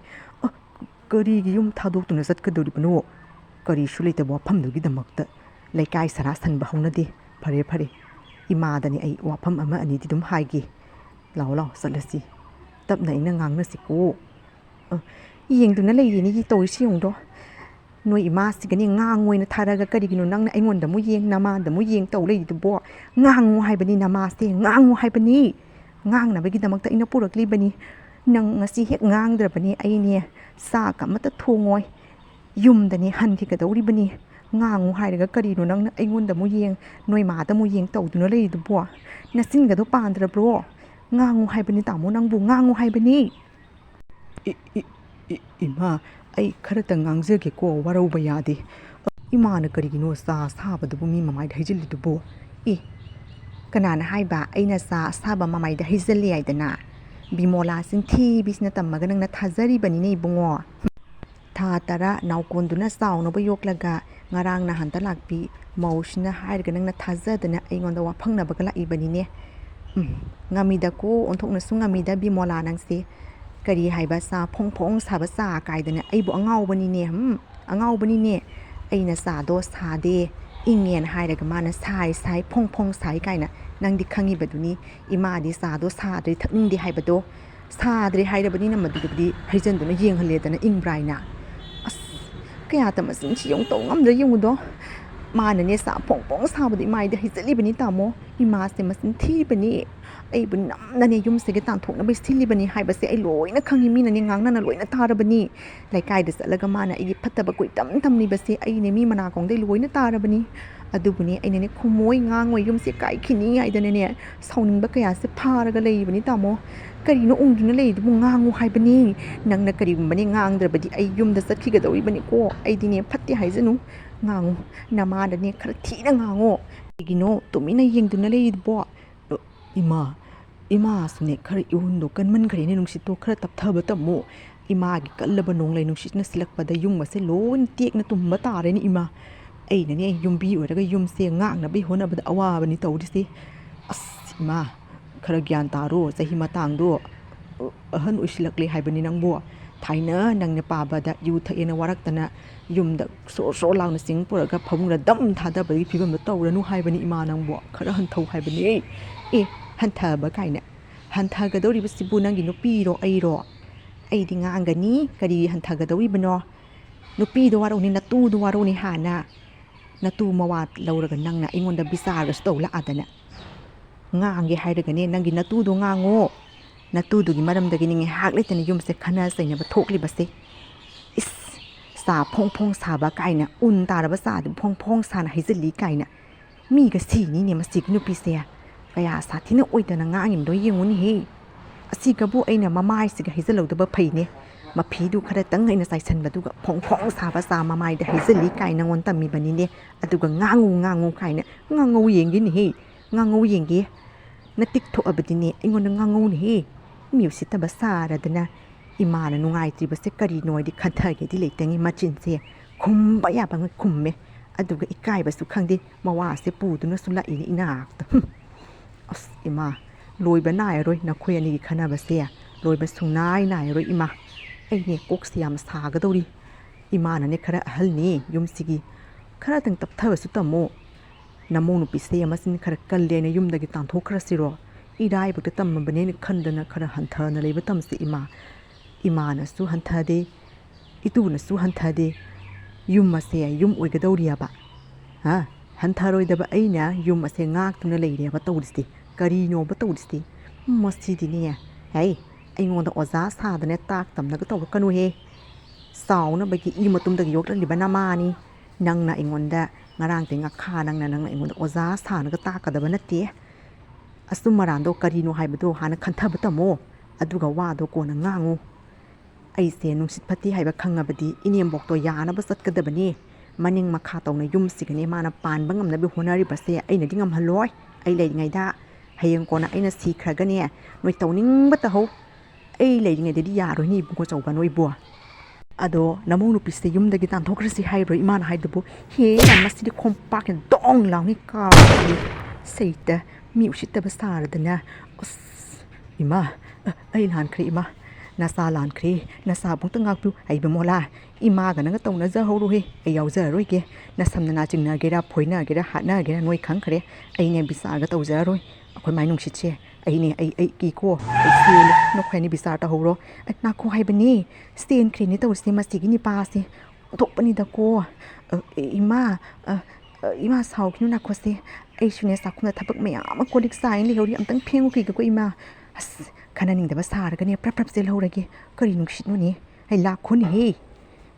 A: ꯀꯔꯤꯒꯤ ꯌꯨꯝ ꯊꯥꯗꯣꯛꯇꯨꯅ ꯆꯠꯀꯗꯧꯔꯤꯕꯅꯣ ꯀꯔꯤꯁꯨ ꯂꯩꯇꯕ ꯋꯥꯐꯝꯗꯨꯒꯤꯗꯃꯛꯇ ꯂꯩꯀꯥꯏ ꯁꯔꯥ ꯁꯟꯕ ꯍꯧꯅꯗꯦ ꯐꯔꯦ ꯐꯔꯦ ꯏꯃꯥꯗꯅꯤ ꯑꯩ ꯋꯥꯐꯝ ꯑꯃ ꯑꯅꯤꯗꯤ ꯑꯗꯨꯝ ꯍꯥꯏꯒꯦ ꯂꯥꯎ ꯂꯥꯎ ꯆꯠꯂꯁꯤ ꯇꯞꯅ ꯑꯩꯅ ꯉꯥꯡꯅꯁꯤꯀꯣ ꯌꯦꯡꯗꯨꯅ ꯂꯩꯔꯤꯅꯤ ꯇꯧꯔꯤꯁꯤ ꯌꯦꯡꯗꯣ ꯅꯣꯏ ꯏꯃꯥꯁꯤꯒꯅꯦ ꯉꯥꯡꯉꯣꯏꯅ ꯊꯥꯔꯒ ꯀꯔꯤꯒꯤꯅꯣ ꯅꯪꯅ ꯑꯩꯉꯣꯟꯗ ꯑꯃꯨꯛ ꯌꯦꯡ ꯅꯃꯥꯗ ꯑꯃꯨꯛ ꯌꯦꯡ ꯇꯧ ꯂꯩꯔꯤꯗꯨꯕꯣ ꯉꯥꯡꯉꯨ ꯍꯥꯏꯕꯅꯤ ꯅꯃꯥꯁꯦ ꯉꯥꯡꯉꯨ ꯍꯥꯏꯕꯅꯤ ꯉꯥꯡꯅꯕꯒꯤꯗꯃꯛꯇ ꯑꯩꯅ ꯄꯨꯔꯛꯂꯤꯕꯅꯤ ꯅꯪ ꯉꯁꯤ ꯍꯦꯛ ꯉꯥꯡꯗ꯭ꯔꯕꯅꯤ ꯑꯩꯅꯦ ꯆꯥꯛ ꯑꯃꯠꯇ ꯊꯣꯡꯉꯣꯏ ꯌꯨꯝꯗꯅꯦ ꯍꯟꯈꯤꯒꯗꯧꯔꯤꯕꯅꯤ ꯉꯥꯡꯉꯨ ꯍꯥꯏꯔꯒ ꯀꯔꯤꯅꯣ ꯅꯪꯅ ꯑꯩꯉꯣꯟꯗ ꯑꯃꯨꯛ ꯌꯦꯡ ꯅꯣꯏ ꯃꯥꯗ ꯑꯃꯨꯛ ꯌꯦꯡ ꯇꯧꯗꯨꯅ ꯂꯩꯔꯤꯗꯨꯕꯣ ꯅꯆꯤꯟꯒꯗꯣ ꯄꯥꯟꯗ꯭ꯔꯕ꯭ꯔꯣ ꯉꯥꯡꯉꯨ ꯍꯥꯏꯕꯅꯤ ꯇꯥꯃꯣ ꯅꯪꯕꯨ ꯉꯥꯡꯉꯨ ꯍꯥꯏꯕꯅꯤ ꯏꯃꯥ ꯑꯩ ꯈꯔꯇ ꯉꯥꯡꯖꯒꯦꯀꯣ ꯋꯥꯔꯧꯕ ꯌꯥꯗꯦ ꯏꯃꯥꯅ ꯀꯔꯤꯒꯤꯅꯣ ꯆꯥ ꯁꯥꯕꯗꯨꯕꯨ ꯃꯤ ꯃꯃꯥꯏꯗ ꯍꯩꯖꯤꯜꯂꯤꯗꯨꯕꯣ ꯀꯅꯥꯅ ꯍꯥꯏꯕ ꯑꯩꯅ ꯆꯥ ꯑꯁꯥꯕ ꯃꯃꯥꯏꯗ ꯍꯩꯖꯤꯜꯂꯤ ꯍꯥꯏꯗꯅ ꯕꯤꯃꯣꯂꯥ ꯆꯤꯟꯊꯤꯕꯤꯁꯤꯅ ꯇꯝꯃꯒ ꯅꯪꯅ ꯊꯥꯖꯔꯤꯕꯅꯤꯅꯦ ꯏꯕꯨꯡꯉꯣ ꯊꯥ 10 ꯅꯥꯎꯀꯣꯟꯗꯨꯅ ꯆꯥꯎꯅꯕ ꯌꯣꯛꯂꯒ ꯉꯔꯥꯡ ꯅꯍꯥꯟꯇ ꯂꯥꯛꯄꯤ ꯃꯧꯁꯤꯅ ꯍꯥꯏꯔꯒ ꯅꯪꯅ ꯊꯥꯖꯗꯅ ꯑꯩꯉꯣꯟꯗ ꯋꯥꯐꯪꯅꯕꯒ ꯂꯥꯛꯏꯕꯅꯤꯅꯦ ꯉꯝꯃꯤꯗꯀꯣ ꯑꯣꯟꯊꯣꯛꯅꯁꯨ ꯉꯝꯃꯤꯗ ꯕꯤꯃꯣꯂꯥ ꯅꯪꯁꯦ ꯀꯔꯤ ꯍꯥꯏꯕ ꯆꯥ ꯐꯣꯡ ꯐꯣꯡ ꯁꯥꯕ ꯆꯥ ꯀꯥꯏꯗꯅ ꯑꯩꯕꯨ ꯑꯉꯥꯎꯕꯅꯤꯅꯦ ꯑꯉꯥꯎꯕꯅꯤꯅꯦ ꯑꯩꯅ ꯆꯥꯗꯣ ꯁꯥꯗꯦ ꯏꯪꯉꯦꯅ ꯍꯥꯏꯔꯒ ꯃꯥꯅ ꯁꯥꯏ ꯐꯣꯡ ꯐꯣꯡ ꯁꯥꯏ ꯀꯥꯏꯅ ꯅꯪꯗꯤ ꯈꯪꯉꯤꯕꯗꯨꯅꯤ ꯏꯃꯥꯗꯤ ꯆꯥꯗꯣ ꯁꯥꯗ꯭ꯔꯦ ꯊꯛꯅꯤꯡꯗꯦ ꯍꯥꯏꯕꯗꯣ ꯁꯥꯗ꯭ꯔꯦ ꯍꯥꯏꯔꯕꯅꯤꯅ ꯃꯗꯨꯗꯨꯕꯨꯗꯤ ꯍꯩꯖꯟꯗꯨꯅ ꯌꯦꯡꯍꯜꯂꯦꯗꯅ ꯏꯪꯕ꯭ꯔꯥ ꯍꯥꯏꯅ ꯀꯌꯥꯇ ꯃꯁꯤꯡꯁꯤ ꯌꯦꯡꯉꯨ ꯇꯧ ꯉꯝꯗ꯭ꯔꯦ ꯌꯦꯡꯉꯨꯗꯣ ꯃꯥꯅꯅꯦ ꯆꯥ ꯐꯣꯡ ꯐꯣꯡ ꯁꯥꯕꯗꯣ ꯏꯃꯥꯏꯗ ꯍꯩꯖꯜꯂꯤꯕꯅꯤ ꯇꯥꯃꯣ ꯏꯃꯥꯁꯦ ꯃꯆꯤꯟ ꯊꯤꯕꯅꯤ ꯑꯩꯕꯨ ꯅꯝꯅꯅꯦ ꯌꯨꯝꯁꯤꯒ ꯇꯥꯟꯊꯣꯛꯅꯕ ꯁꯤꯜꯂꯤꯕꯅꯤ ꯍꯥꯏꯕꯁꯦ ꯑꯩ ꯂꯣꯏꯅ ꯈꯪꯉꯤ ꯃꯤꯅꯅꯦ ꯉꯥꯡꯅꯅ ꯂꯣꯏꯅ ꯇꯥꯔꯕꯅꯤ ꯂꯩꯀꯥꯏꯗ ꯆꯠꯂꯒ ꯃꯥꯅ ꯑꯩꯒꯤ ꯐꯠꯇꯕ ꯀꯣꯏꯇꯝ ꯇꯝꯂꯤꯕꯁꯦ ꯑꯩꯅꯦ ꯃꯤ ꯃꯅꯥꯀꯣꯡꯗꯩ ꯂꯣꯏꯅ ꯇꯥꯔꯕꯅꯤ ꯑꯗꯨꯕꯨꯅꯦ ꯑꯩꯅꯅꯦ ꯈꯨꯝꯃꯣꯏ ꯉꯥꯡꯉꯣꯏ ꯌꯨꯝꯁꯦ ꯀꯥꯏꯈꯤꯅꯤ ꯍꯥꯏꯗꯅꯅꯦ ꯁꯥꯎꯅꯤꯡꯕ ꯀꯌꯥꯁꯦ ꯐꯥꯔꯒ ꯂꯩꯕꯅꯤ ꯇꯥꯃꯣ ꯀꯔꯤꯅꯣ ꯎꯪꯗꯨꯅ ꯂꯩꯔꯤꯗꯨꯕꯨ ꯉꯥꯡꯉꯨ ꯍꯥꯏꯕꯅꯤ ꯅꯪꯅ ꯀꯔꯤꯒꯨꯝꯕꯅꯦ ꯉꯥꯡꯗ꯭ꯔꯕꯗꯤ ꯑꯩ ꯌꯨꯝꯗ ꯆꯠꯈꯤꯒꯗꯧꯔꯤꯕꯅꯤꯀꯣ ꯑꯩꯗꯤꯅꯦ ꯐꯠꯇꯦ ꯍꯥꯏꯖꯅꯨ ꯉꯥꯡꯉꯨ ꯅꯃꯥꯗꯅꯦ ꯈꯔ ꯊꯤꯅ ꯉꯥꯡꯉꯣ ꯀꯩꯒꯤꯅꯣ ꯇꯨꯃꯤꯟꯅ ꯌꯦꯡꯗꯨꯅ ꯂꯩꯔꯤꯗꯨꯕꯣ ꯏꯃꯥꯁꯨꯅꯦ ꯈꯔ ꯏꯍꯨꯟꯗꯣ ꯀꯟꯃꯟꯈ꯭ꯔꯦꯅꯦ ꯅꯨꯡꯁꯤꯠꯇꯣ ꯈꯔ ꯇꯞꯊꯕ ꯇꯝꯃꯣ ꯏꯃꯥꯒꯤ ꯀꯜꯂꯕ ꯅꯣꯡꯂꯩ ꯅꯨꯡꯁꯤꯠꯅ ꯁꯤꯜꯂꯛꯄꯗ ꯌꯨꯝꯒꯁꯦ ꯂꯣꯏꯅ ꯇꯦꯛꯅ ꯇꯨꯝꯕ ꯇꯥꯔꯦꯅꯦ ꯏꯃꯥ ꯑꯩꯅꯅꯦ ꯌꯨꯝꯕꯤ ꯑꯣꯏꯔꯒ ꯌꯨꯝꯁꯦ ꯉꯥꯛꯅꯕꯒꯤ ꯍꯣꯠꯅꯕꯗ ꯑꯋꯥꯕꯅꯤ ꯇꯧꯔꯤꯁꯦ ꯏꯃꯥ ꯈꯔ ꯒ꯭ꯌꯥꯟ ꯇꯥꯔꯣ ꯆꯍꯤ ꯃꯇꯥꯡꯗꯣ ꯑꯍꯟ ꯑꯣꯏꯁꯤꯜꯂꯛꯂꯦ ꯍꯥꯏꯕꯅꯤ ꯅꯪꯕꯨ ꯊꯥꯏꯅ ꯅꯪꯅ ꯄꯥꯕꯗ ꯌꯨ ꯊꯛꯑꯦꯅ ꯋꯥꯔꯛꯇꯅ ꯌꯨꯝꯗ ꯁꯣꯔ ꯂꯥꯎꯅ ꯆꯤꯡ ꯄꯨꯔꯒ ꯐꯃꯨꯡꯗ ꯗꯝ ꯊꯥꯗꯕꯒꯤ ꯐꯤꯕꯝꯗꯣ ꯇꯧꯔꯅꯨ ꯍꯥꯏꯕꯅꯤ ꯏꯃꯥ ꯅꯪꯕꯨ ꯈꯔ ꯍꯟꯊꯧ ꯍꯥꯏꯕꯅꯤ ꯍꯟꯊꯕ ꯀꯥꯏꯅ ꯍꯟꯊꯒꯗꯧꯔꯤꯕꯁꯤꯕꯨ ꯅꯪꯒꯤ ꯅꯨꯄꯤꯔꯣ ꯑꯩꯔꯣ ꯑꯩꯗꯤ ꯉꯥꯡꯒꯅꯤ ꯀꯔꯤ ꯍꯟꯊꯒꯗꯧꯔꯤꯕꯅꯣ ꯅꯨꯄꯤꯗꯣ ꯋꯥꯔꯧꯅꯤ ꯅꯇꯨꯗꯣ ꯋꯥꯔꯧꯅꯤ ꯍꯥꯟꯅ ꯅꯇꯨ ꯃꯋꯥ ꯂꯧꯔꯒ ꯅꯪꯅ ꯑꯩꯉꯣꯟꯗ ꯕꯤꯆꯥꯔꯒꯁꯨ ꯇꯧ ꯂꯥꯛꯑꯗꯅ ꯉꯥꯡꯒꯦ ꯍꯥꯏꯔꯒꯅꯦ ꯅꯪꯒꯤ ꯅꯇꯨꯗꯣ ꯉꯥꯡꯉꯣ ꯅꯇꯨꯗꯨꯒꯤ ꯃꯔꯝꯗꯒꯤꯅꯤ ꯉꯥꯏꯍꯥꯛ ꯂꯩꯇꯅ ꯌꯨꯝꯁꯦ ꯈꯟꯅ ꯆꯩꯅꯕ ꯊꯣꯛꯂꯤꯕꯁꯦ ꯆꯥ ꯐꯣꯡ ꯐꯣꯡ ꯁꯥꯕ ꯀꯥꯏꯅ ꯎꯟ ꯇꯥꯔꯕ ꯆꯥꯗꯨ ꯐꯣꯡ ꯐꯣꯡ ꯁꯥꯅ ꯍꯩꯖꯤꯜꯂꯤ ꯀꯥꯏꯅ ꯃꯤꯒ ꯁꯤꯅꯤꯅꯦ ꯃꯁꯤꯒꯤ ꯅꯨꯄꯤꯁꯦ ꯀꯌా ꯁꯥꯊꯤꯅ ꯑꯣꯏꯗꯅ ꯉꯥꯡꯉꯤꯕꯗꯣ ꯌꯦꯡꯉꯨꯅꯤꯍꯦ ꯑꯁꯤꯒꯕꯨ ꯑꯩꯅ ꯃꯃꯥꯏꯁꯤꯒ ꯍꯩꯖꯜꯍꯧꯗꯕ ꯐꯩꯅꯦ ꯃꯐꯤꯗꯨ ꯈꯔꯇꯪ ꯑꯩꯅ ꯆꯥꯏꯁꯟꯕꯗꯨꯒ ꯐꯣꯡ ꯐꯣꯡ ꯁꯥꯕ ꯆꯥ ꯃꯃꯥꯏꯗ ꯍꯩꯖꯜꯂꯤ ꯀꯥꯏꯅ ꯅꯉꯣꯟ ꯇꯝꯃꯤꯕꯅꯤꯅꯦ ꯑꯗꯨꯒ ꯉꯥꯡꯉꯨ ꯀꯥꯏꯅ ꯉꯥꯡꯉꯧ ꯌꯦꯡꯒꯦꯅꯦꯍꯦ ꯉꯥꯡꯉꯧ ꯌꯦꯡꯒꯦ ꯅꯇꯤꯛ ꯊꯣꯛꯑꯕꯗꯤꯅꯦ ꯑꯩꯉꯣꯟꯗ ꯉꯥꯡꯉꯧꯅꯦꯍꯦ ꯃꯤ ꯎꯁꯤꯠꯇꯕ ꯁꯥꯔꯗꯅ ꯏꯃꯥꯅ ꯅꯨꯡꯉꯥꯏꯇ꯭ꯔꯤꯕꯁꯦ ꯀꯔꯤꯅꯣ ꯍꯥꯏꯗꯤ ꯈꯟꯊꯒꯦꯗꯤ ꯂꯩꯇꯉꯤ ꯃꯆꯤꯟꯁꯦ ꯈꯨꯝꯕ ꯌꯥꯕ ꯈꯨꯝꯃꯦ ꯑꯗꯨꯒ ꯏꯀꯥꯏꯕꯁꯨ ꯈꯪꯗꯦ ꯃꯋꯥꯁꯦ ꯄꯨꯗꯨꯅꯁꯨ ꯂꯥꯛꯏꯅꯦ ꯏꯅꯥꯛꯇ ꯏꯃꯥ ꯂꯣꯏꯕ ꯅꯥꯏꯔꯔꯣꯏ ꯅꯈꯣꯏ ꯑꯅꯤꯒꯤ ꯈꯟꯅꯕꯁꯦ ꯂꯣꯏꯕ ꯁꯨꯡꯅꯥꯏ ꯅꯥꯏꯔꯔꯣꯏ ꯏꯃꯥ ꯑꯩꯅꯦ ꯀꯣꯛꯁꯦ ꯌꯥꯝ ꯁꯥꯒꯗꯧꯔꯤ ꯏꯃꯥꯅꯅꯦ ꯈꯔ ꯑꯍꯜꯅꯤ ꯌꯨꯝꯁꯤꯒꯤ ꯈꯔꯇꯪ ꯇꯞꯊꯕꯁꯨ ꯇꯝꯃꯣ ꯅꯃꯧ ꯅꯨꯄꯤꯁꯦ ꯃꯆꯤꯟ ꯈꯔ ꯀꯜꯂꯦꯅ ꯌꯨꯝꯗꯒꯤ ꯇꯥꯟꯊꯣꯛꯈ꯭ꯔꯁꯤꯔꯣ ꯏꯔꯥꯏꯕꯛꯇ ꯇꯝꯃꯕꯅꯦꯅ ꯈꯟꯗꯅꯈꯔ ꯍꯟꯊꯅ ꯂꯩꯕ ꯇꯝꯁꯤ ꯏꯃꯥꯅꯁꯨ ꯍꯟꯊꯗꯦ ꯏꯇꯨꯅꯁꯨ ꯍꯟꯊꯗꯦ ꯌꯨꯝ ꯑꯁꯦ ꯌꯨꯝ ꯑꯣꯏꯒꯗꯧꯔꯤꯑꯕ ꯍꯟꯊꯔꯣꯏꯗꯕ ꯑꯩꯅ ꯌꯨꯝ ꯑꯁꯦ ꯉꯥꯛꯇꯨꯅ ꯂꯩꯔꯦꯕ ꯇꯧꯔꯤꯁꯤ ꯀꯔꯤꯅꯣꯕ ꯇꯧꯔꯤꯁꯤ ꯃꯁꯤꯗꯤꯅꯦ ꯑꯩꯉꯣꯟꯗ ꯑꯣꯖꯥ ꯁꯥꯗꯅ ꯇꯥꯛ ꯇꯝꯅꯒ ꯇꯧꯔꯛꯀꯅꯨꯍꯦ ꯆꯥꯎꯅꯕꯒꯤ ꯏ ꯃꯇꯨꯡꯗꯒꯤ ꯌꯣꯛꯂꯛꯂꯤꯕ ꯅꯃꯥꯅꯤ ꯅꯪꯅ ꯑꯩꯉꯣꯟꯗ ꯉꯔꯥꯡꯗꯩ ꯉꯈꯥ ꯅꯪꯅ ꯑꯩꯉꯣꯟꯗ ꯑꯣꯖꯥ ꯁꯥꯅꯒ ꯇꯥꯛꯀꯗꯕ ꯅꯠꯇꯦ ꯑꯆꯨꯝ ꯃꯔꯥꯟꯗꯣ ꯀꯔꯤꯅꯣ ꯍꯥꯏꯕꯗꯣ ꯍꯥꯟꯅ ꯈꯟꯊꯕ ꯇꯝꯃꯣ ꯑꯗꯨꯒ ꯋꯥꯗꯣ ꯀꯣꯟꯅ ꯉꯥꯡꯉꯨ ꯑꯩꯁꯦ ꯅꯨꯡꯁꯤꯠ ꯐꯠꯇꯦ ꯍꯥꯏꯕ ꯈꯪꯉꯕꯗꯤ ꯏꯅꯦꯝꯕꯣꯛꯇꯣ ꯌꯥꯅꯕ ꯆꯠꯀꯗꯕꯅꯤ ꯃꯅꯤꯡ ꯃꯈꯥ ꯇꯧꯅ ꯌꯨꯝꯁꯤꯒꯅꯦ ꯃꯥꯅ ꯄꯥꯟꯕ ꯉꯝꯅꯕ ꯍꯣꯠꯅꯔꯤꯕꯁꯦ ꯑꯩꯅꯗꯤ ꯉꯝꯍꯜꯂꯣꯏ ꯑꯩ ꯂꯩꯔꯤꯉꯩꯗ ꯍꯌꯦꯡ ꯀꯣꯟꯅ ꯑꯩꯅ ꯁꯤꯈ꯭ꯔꯒꯅꯦ ꯅꯣꯏ ꯇꯧꯅꯤꯡꯕ ꯇꯧꯍꯧ ꯑꯩ ꯂꯩꯔꯤꯉꯩꯗꯗꯤ ꯌꯥꯔꯣꯏꯅꯦ ꯏꯕꯨꯡꯉꯣ ꯆꯧꯕ ꯅꯣꯏꯕꯨ ꯑꯗꯣ ꯅꯃꯧ ꯅꯨꯄꯤꯁꯦ ꯌꯨꯝꯗꯒꯤ ꯇꯥꯟꯊꯣꯛꯈ꯭ꯔꯁꯤ ꯍꯥꯏꯕ꯭ꯔꯣ ꯏꯃꯥꯅ ꯍꯥꯏꯗꯨꯕꯨ ꯃꯁꯤꯗꯤ ꯈꯣꯡꯄꯥꯛꯅ ꯗꯣꯡ ꯂꯥꯎꯅꯤ ꯀꯥꯎꯔꯤ ꯁꯩꯇ ꯃꯤ ꯎꯁꯤꯠꯇꯕ ꯁꯥꯔꯗꯅ ꯏꯃꯥ ꯑꯩ ꯂꯥꯟꯈ꯭ꯔꯦ ꯏꯃꯥ ꯅꯁꯥ ꯂꯥꯟꯈ꯭ꯔꯦ ꯅꯁꯥ ꯕꯨꯛꯇ ꯉꯥꯛꯄꯤꯌꯨ ꯑꯩ ꯕꯤꯃꯣꯂꯥ ꯏꯃꯥꯒ ꯅꯪꯒ ꯇꯧꯅꯖꯍꯧꯔꯨꯍꯦ ꯑꯩ ꯌꯥꯎꯖꯔꯔꯣꯏꯒꯦ ꯅꯁꯝ ꯅꯅꯥ ꯆꯤꯡꯅꯒꯦꯔꯥ ꯐꯣꯏꯅꯒꯦꯔꯥ ꯍꯥꯠꯅꯒꯦꯔꯥ ꯅꯣꯏ ꯈꯪꯈ꯭ꯔꯦ ꯑꯩꯅꯦ ꯕꯤꯆꯥꯔꯒ ꯇꯧꯖꯔꯔꯣꯏ ꯑꯩꯈꯣꯏ ꯃꯥꯏ ꯅꯨꯡꯁꯤꯠꯁꯦ ꯑꯩ ꯀꯤꯀꯣ ꯑꯩ ꯆꯦꯜꯂꯦ ꯅꯈꯣꯏꯅꯤ ꯕꯤꯆꯥꯔ ꯇꯧꯍꯧꯔꯣ ꯅꯥꯈꯣ ꯍꯥꯏꯕꯅꯦ ꯆꯦꯟꯈ꯭ꯔꯦꯅꯦ ꯇꯧꯔꯤꯁꯦ ꯃꯁꯤꯒꯤ ꯅꯤꯄꯥꯁꯦ ꯑꯣꯟꯊꯣꯛꯄꯅꯤꯗꯀꯣ ꯏꯃꯥ ꯁꯥꯎꯈꯤꯅꯨ ꯅꯥꯈꯣꯁꯦ ꯑꯩꯁꯨꯅꯦ ꯆꯥꯛꯈꯨꯝꯗ ꯊꯕꯛ ꯃꯌꯥꯝ ꯑꯃ ꯀꯣꯜ ꯂꯤꯛ ꯆꯥꯏꯅ ꯂꯩꯍꯧꯔꯤ ꯑꯝꯇꯪ ꯐꯦꯡꯉꯨꯈꯤꯒꯦꯀꯣ ꯏꯃꯥ ꯑꯁ ꯈꯟꯅꯅꯤꯡꯗꯕ ꯁꯥꯔꯒꯅꯦ ꯄ꯭ꯔꯞ ꯆꯦꯜꯍꯧꯔꯒꯦ ꯀꯔꯤ ꯅꯨꯡꯁꯤꯠꯅꯣꯅꯦ ꯑꯩ ꯂꯥꯛꯈꯣꯅꯦꯍꯦ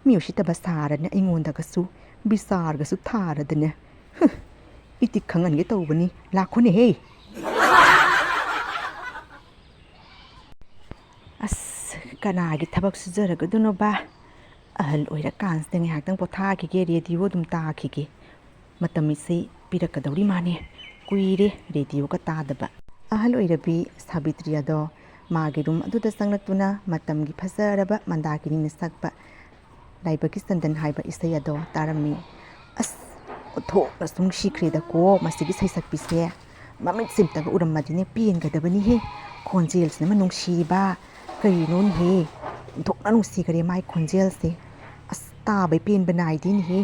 A: ꯃꯤ ꯎꯁꯤꯠꯇꯕ ꯁꯥꯔꯅ ꯑꯩꯉꯣꯟꯗꯒꯁꯨ ꯕꯤꯆꯥꯔꯒꯁꯨ ꯊꯥꯔꯗꯅꯦ ꯏꯇꯤꯛ ꯈꯪꯍꯟꯒꯦ ꯇꯧꯕꯅꯤ ꯂꯥꯛꯈꯣꯅꯦꯍꯦ ꯑꯁ ꯀꯅꯥꯒꯤ ꯊꯕꯛ ꯁꯨꯖꯔꯒꯗꯣꯏꯅꯣꯕ ꯑꯍꯜ ꯑꯣꯏꯔꯀꯥꯟꯁꯤꯗ ꯉꯥꯏꯍꯥꯛꯇꯪ ꯄꯣꯊꯥꯈꯤꯒꯦ ꯔꯦꯗꯤꯑꯣ ꯑꯗꯨꯝ ꯇꯥꯈꯤꯒꯦ ꯃꯇꯝ ꯏꯁꯩ ꯄꯤꯔꯛꯀꯗꯧꯔꯤ ꯃꯥꯅꯦ ꯀꯨꯏꯔꯦ ꯔꯦꯗꯤꯑꯣꯒ ꯇꯥꯗꯕ ꯑꯍꯜ ꯑꯣꯏꯔꯕꯤ ꯁꯥꯕꯤꯇ꯭ꯔꯤ ꯑꯗꯣ ꯃꯥꯒꯤ ꯔꯨꯝ ꯑꯗꯨꯗ ꯆꯪꯂꯛꯇꯨꯅ ꯃꯇꯝꯒꯤ ꯐꯖꯔꯕ ꯃꯟꯗꯥꯀꯤꯅꯤꯅ ꯁꯛꯄ ꯂꯥꯏꯕꯛꯀꯤ ꯆꯟꯗꯟ ꯍꯥꯏꯕ ꯏꯁꯩ ꯑꯗꯣ ꯇꯥꯔꯝꯃꯤ ꯑꯁ ꯑꯣꯟꯊꯣꯛꯅ ꯁꯨꯝ ꯁꯤꯈ꯭ꯔꯦꯗꯀꯣ ꯃꯁꯤꯒꯤ ꯁꯩꯁꯛꯄꯤꯁꯦ ꯃꯃꯤꯠꯁꯤꯝꯇꯒ ꯎꯔꯝꯃꯗꯤꯅꯦ ꯄꯦꯟꯒꯗꯕꯅꯤꯍꯦ ꯈꯣꯟꯖꯦꯜꯁꯤꯅ ꯅꯨꯡꯁꯤꯕ ꯀꯔꯤꯅꯣꯅꯦꯍꯦ ꯑꯣꯟꯊꯣꯛꯅ ꯅꯨꯡꯁꯤꯈꯔꯦ ꯃꯥꯏ ꯈꯣꯟꯖꯦꯜꯁꯦ ꯑꯁ ꯇꯥꯕꯩ ꯄꯦꯟꯕ ꯅꯥꯏꯗꯦꯅꯦꯍꯦ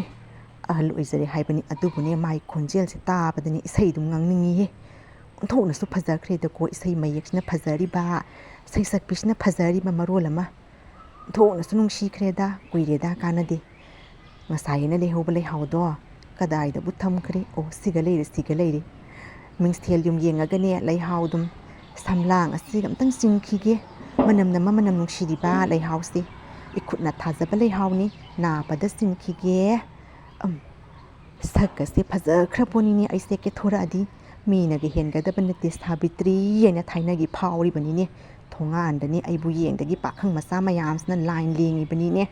A: ꯑꯍꯜ ꯑꯣꯏꯖꯔꯦ ꯍꯥꯏꯕꯅꯤ ꯑꯗꯨꯕꯨꯅꯦ ꯃꯥꯏ ꯈꯣꯟꯖꯦꯜꯁꯦ ꯇꯥꯕꯗꯅꯦ ꯏꯁꯩ ꯑꯗꯨꯝ ꯉꯪꯅꯤꯡꯉꯤꯍꯦ ꯑꯣꯟꯊꯣꯛꯅꯁꯨ ꯐꯖꯈ꯭ꯔꯦꯗꯀꯣ ꯏꯁꯩ ꯃꯌꯦꯛꯁꯤꯅ ꯐꯖꯔꯤꯕ ꯁꯩꯁꯛꯄꯤꯁꯤꯅ ꯐꯖꯔꯤꯕ ꯃꯔꯣꯜ ꯑꯃ ꯑꯣꯟꯊꯣꯛꯅꯁꯨ ꯅꯨꯡꯁꯤꯈ꯭ꯔꯦꯗ ꯀꯨꯏꯔꯦꯗ ꯀꯥꯟꯅꯗꯦ ꯉꯁꯥꯏꯅ ꯂꯩꯍꯧꯕ ꯂꯩꯍꯥꯎꯗꯣ ꯀꯗꯥꯏꯗꯕꯨ ꯊꯝꯈ꯭ꯔꯦ ꯑꯣ ꯁꯤꯒ ꯂꯩꯔꯦ ꯃꯤꯡꯁꯦꯜ ꯌꯨꯝ ꯌꯦꯡꯉꯒꯅꯦ ꯂꯩꯍꯥꯎꯗꯨꯝ ꯁꯝꯂꯥꯡ ꯑꯁꯤꯒ ꯑꯝꯇꯪ ꯆꯤꯡꯈꯤꯒꯦ ꯃꯅꯝꯅ ꯃꯅꯝ ꯅꯨꯡꯁꯤꯔꯤꯕ ꯂꯩꯍꯥꯎꯁꯦ इखुटना थाजब लेहावनी नापद सिंखिगे सकसे फजख्रपोनी ऐसे के थोड़ादी मीनगे हेनगदब नते साबित्री येना थाइनगी फावरिबनीने थोंगांदनी अइबु येंदगी पाखंग मसा मयामसना लाइन लेंगिबनीने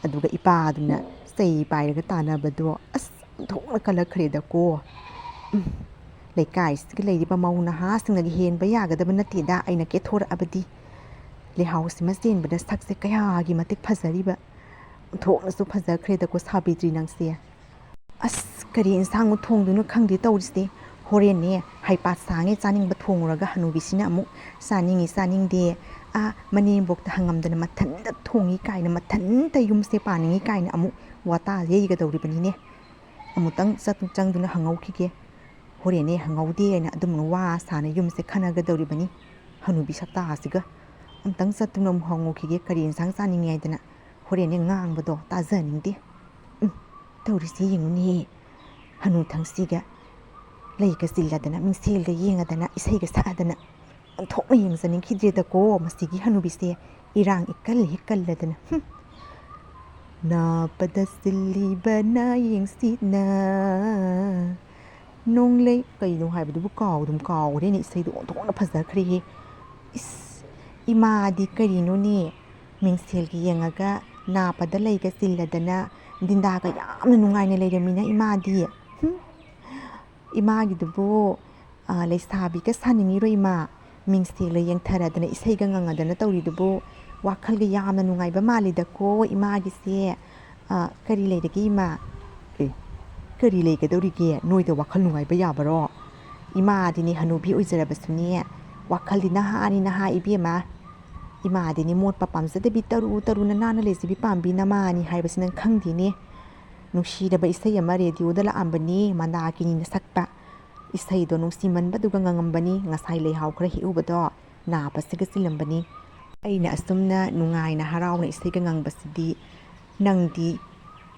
A: अदुगा इपादुना सई पाइरगा तानाबदो अस थोंना कलखरेदको लेकाइसगे लेरिबा मौनहासिंगगी हेनबा यागदब नतेदा अइना के थोरअबदी लेहाउसिमा चेनबदा सक्से कयागी मतिक फजरिबा थोंनासु फजखरेदको साबित्री नंगसे अस करी इंसांग थोंदुनो खंगदे तौरिसे होरेने हाइपात सांगे चानिंगबा थोंगरगा हनुबिसिना अमुक चानिंगे आ मनेमबोक्ता हंगमदना मथनदा थोंगी काइना मथनदा युमसे पानिंगी काइना अमुक वाता येइगा दौरिबनिने अमुतंग चंगदुना हंगौखिगे होरेने हंगौदे आइना अदुम वा साना युमसे खनगा दौरिबनी हनुबि सक्तासिगा अमतंग चतुना हंगौखिगे करी इंसांग चानिंगे आइदना होरेने ngangbado ताजनिंगदे तौरिसे यंगुने हनु थंगसिगा लैगा सिल्लादना मिंसेलगा येंगादना इसैगा सादना अंथोकना येंगजनिंखिद्रेदको मसिगी हनुबिसे इरांग इकल हिकल्लदना नापदा सिल्लिबना येंगसिना नोंलै कइनो हाइबदुबु कावदुम कावरेने इसैदो अंथोकना फजखरेहे इस इमादी करिनोने मिंसेलगी येंगागा नापदा लैगा सिल्लदना दिंदागा यामना नुंगाइना लेरमिना इमादी इमागिदुबो लैसाबिगा सानिंगिरो इमा मिंसेल येंथरदना इसैगा ngangadana तौरिदुबो वाखलगा यामना नुंगाइबा मालिदको इमागिसे करी लेरगे इमा करी लेगदौरिगे नोइदा वाखल नुंगाइबा याबरो इमादिने हनुबि ओइजरबसुने वाखलदि नहा इबेमा इमादिने मोटपा पामजदबि तरुना नाना लेजिबि पाम्बि नमानी हाइबसिना खंदिने नुंसीरबा इसै अमा रेडियोदा लाअंबनी मंदाकिनीना सक्पा इसैदो नुंसीमनबदुगा ngangamबनी ngasai लेहाव खरा हिउबदो नापसिगा सिलंबनी अइना असुमना नुंगाइना हरावना इसैगा ngangbसिदि नंगदि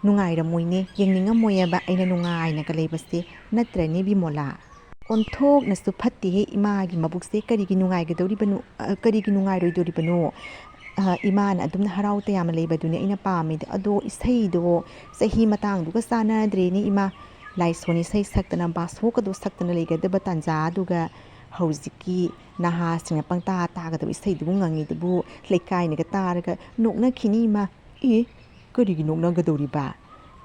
A: नुंगाइरमोइने येंगनिंगमोयबा अइना नुंगाइनागा लेबसे नत्रने बिमोला ओंथोकनसु फत्तेहे इमागी मबुकसे करिगी नुंगाइगदौरिबनु करिगी नुंगाइरोइदोरिबनु इमान अदुमना हराव तयाम लेबदुने अइना पामेदे अदो इसैदो सही मतांगदुगा सानाद्रेने इमा लाइसोनी सही सक्तना बासोकदो सक्तना लेगदब तंजा दुगा हौजिकी नहासिंग पंगता तागदब इसैदुबु ngangiदुबु लेकाइनगा तारगा नोकनाखिनी इमा करिगी नोकनागदौरिबा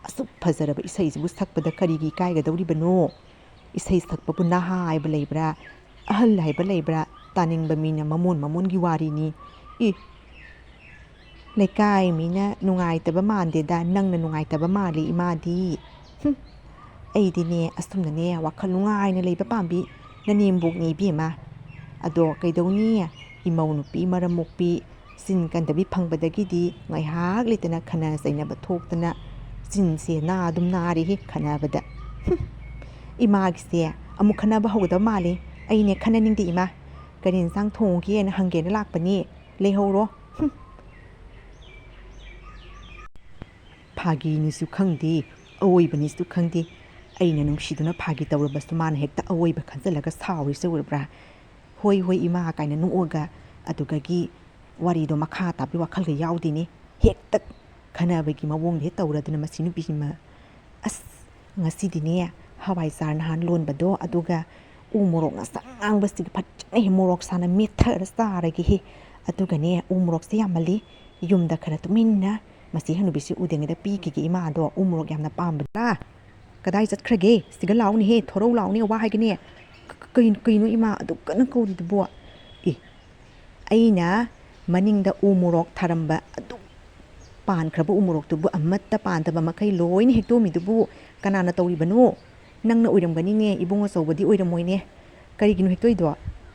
A: असुक फजरबा इसैजिबु सक्पदा करिगी काइगदौरिबनो इसै सक्पबु नहा हाइबा लेब्रा अहल हाइबा लेब्रा तानिंगबा मीना ममोनगी वारिनी लेकाइ मीना नुंगाइतबा मानदेदा नंगना नुंगाइतबा माली इमादी अइदिने असुमनने वाखल नुंगाइना लेबा पाम्बि ननेमबोकनी बेमा अदो कैदौनी इमौ नुपी मरमोकपी ꯆꯤꯟ ꯀꯟꯗꯕꯤ ꯐꯪꯕꯗꯒꯤꯗꯤ ꯉꯥꯏꯍꯥꯛ ꯂꯩꯇꯅ ꯈꯟꯅ ꯆꯩꯅꯕ ꯊꯣꯛꯇꯅ ꯆꯤꯟꯁꯦ ꯑꯗꯨꯝ ꯅꯥꯔꯤꯍꯦ ꯈꯟꯅꯕꯗ ꯏꯃꯥꯒꯤꯁꯦ ꯑꯃꯨꯛ ꯈꯟꯅꯕ ꯍꯧꯒꯗꯕ ꯃꯥꯜꯂꯦ ꯑꯩꯅꯦ ꯈꯟꯅꯅꯤꯡꯗꯦ ꯏꯃꯥ ꯀꯔꯤ ꯏꯟꯁꯥꯡ ꯊꯣꯡꯒꯦꯅ ꯍꯪꯒꯦꯅ ꯂꯥꯛꯄꯅꯤ ꯂꯩꯍꯧꯔꯣ ꯐꯥꯒꯤꯅꯤꯁꯨ ꯈꯪꯗꯦ ꯑꯋꯣꯏꯕꯅꯤꯁꯨ ꯈꯪꯗꯦ ꯑꯩꯅ ꯅꯨꯡꯁꯤꯗꯨꯅ ꯐꯥꯒꯤ ꯇꯧꯔꯕꯁꯨ ꯃꯥꯅ ꯍꯦꯛꯇ ꯑꯋꯣꯏꯕ ꯈꯟꯖꯤꯜꯂꯒ ꯁꯥꯎꯔꯤꯁꯦ ꯎꯔꯕ꯭ꯔꯥ ꯍꯣꯏ ꯍꯣꯏ ꯏꯃꯥ ꯀꯥꯏꯅ ꯅꯣꯛꯑꯒ ꯑꯗꯨꯒꯤ ꯋꯥꯔꯤꯗꯣ ꯃꯈꯥ ꯇꯥꯕꯒꯤ ꯋꯥꯈꯜꯒ ꯌꯥꯎꯗꯦꯅꯦ ꯍꯦꯛꯇ ꯈꯟꯅꯕꯒꯤ ꯃꯑꯣꯡꯗ ꯍꯦꯛ ꯇꯧꯔꯗꯅ ꯃꯁꯤ ꯅꯨꯄꯤꯁꯤꯃ ꯑꯁ ꯉꯁꯤꯗꯤꯅꯦ ꯍꯋꯥꯏꯖꯥꯔ ꯅꯍꯥꯟ ꯂꯣꯟꯕꯗꯣ ꯑꯗꯨꯒ ꯎ ꯃꯣꯔꯣꯛ ꯉꯥꯡꯁꯪ ꯉꯥꯡꯕꯁꯤꯒ ꯐꯖꯅ ꯃꯣꯔꯣꯛ ꯁꯥꯅ ꯃꯦꯠꯊꯔ ꯆꯥꯔꯒꯦꯍꯦ ꯑꯗꯨꯒꯅꯦ ꯎ ꯃꯣꯔꯣꯛꯁꯦ ꯌꯥꯝꯃꯜꯂꯤ ꯌꯨꯝꯗ ꯈꯔ ꯇꯨꯃꯤꯟꯅ ꯃꯁꯤ ꯍꯅꯨꯕꯤꯁꯤ ꯎꯗ꯭ꯔꯤꯉꯩꯗ ꯄꯤꯈꯤꯒꯦ ꯏꯃꯥꯗꯣ ꯎ ꯃꯣꯔꯣꯛ ꯌꯥꯝꯅ ꯄꯥꯝꯕꯗ ꯀꯗꯥꯏ ꯆꯠꯈ꯭ꯔꯒꯦ ꯁꯤꯒ ꯂꯥꯎꯅꯦꯍꯦ ꯊꯣꯔꯧ ꯂꯥꯎꯅꯦ ꯋꯥ ꯍꯥꯏꯒꯅꯦ ꯀꯩꯅꯣ ꯏꯃꯥ ꯑꯗꯨ ꯀꯟꯅ ꯀꯧꯔꯤꯗꯨꯕꯣ ꯑꯩꯅ ꯃꯅꯤꯡꯗ ꯎ ꯃꯣꯔꯣꯛ ꯊꯥꯔꯝꯕ ꯑꯗꯨ ꯄꯥꯟꯈ꯭ꯔꯕ ꯎ ꯃꯣꯔꯣꯛꯇꯨꯕꯨ ꯑꯃꯠꯇ ꯄꯥꯟꯗꯕ ꯃꯈꯩ ꯂꯣꯏꯅ ꯍꯦꯛꯇꯣꯛꯑꯝꯃꯤꯗꯨꯕꯨ ꯀꯅꯥꯅ ꯇꯧꯔꯤꯕꯅꯣ ꯅꯪꯅ ꯑꯣꯏꯔꯝꯒꯅꯤꯅꯦ ꯏꯕꯨꯡ ꯑꯆꯧꯕꯗꯤ ꯑꯣꯏꯔꯝꯃꯣꯏꯅꯦ ꯀꯔꯤꯒꯤꯅꯣ ꯍꯦꯛꯇꯣꯏꯗꯣ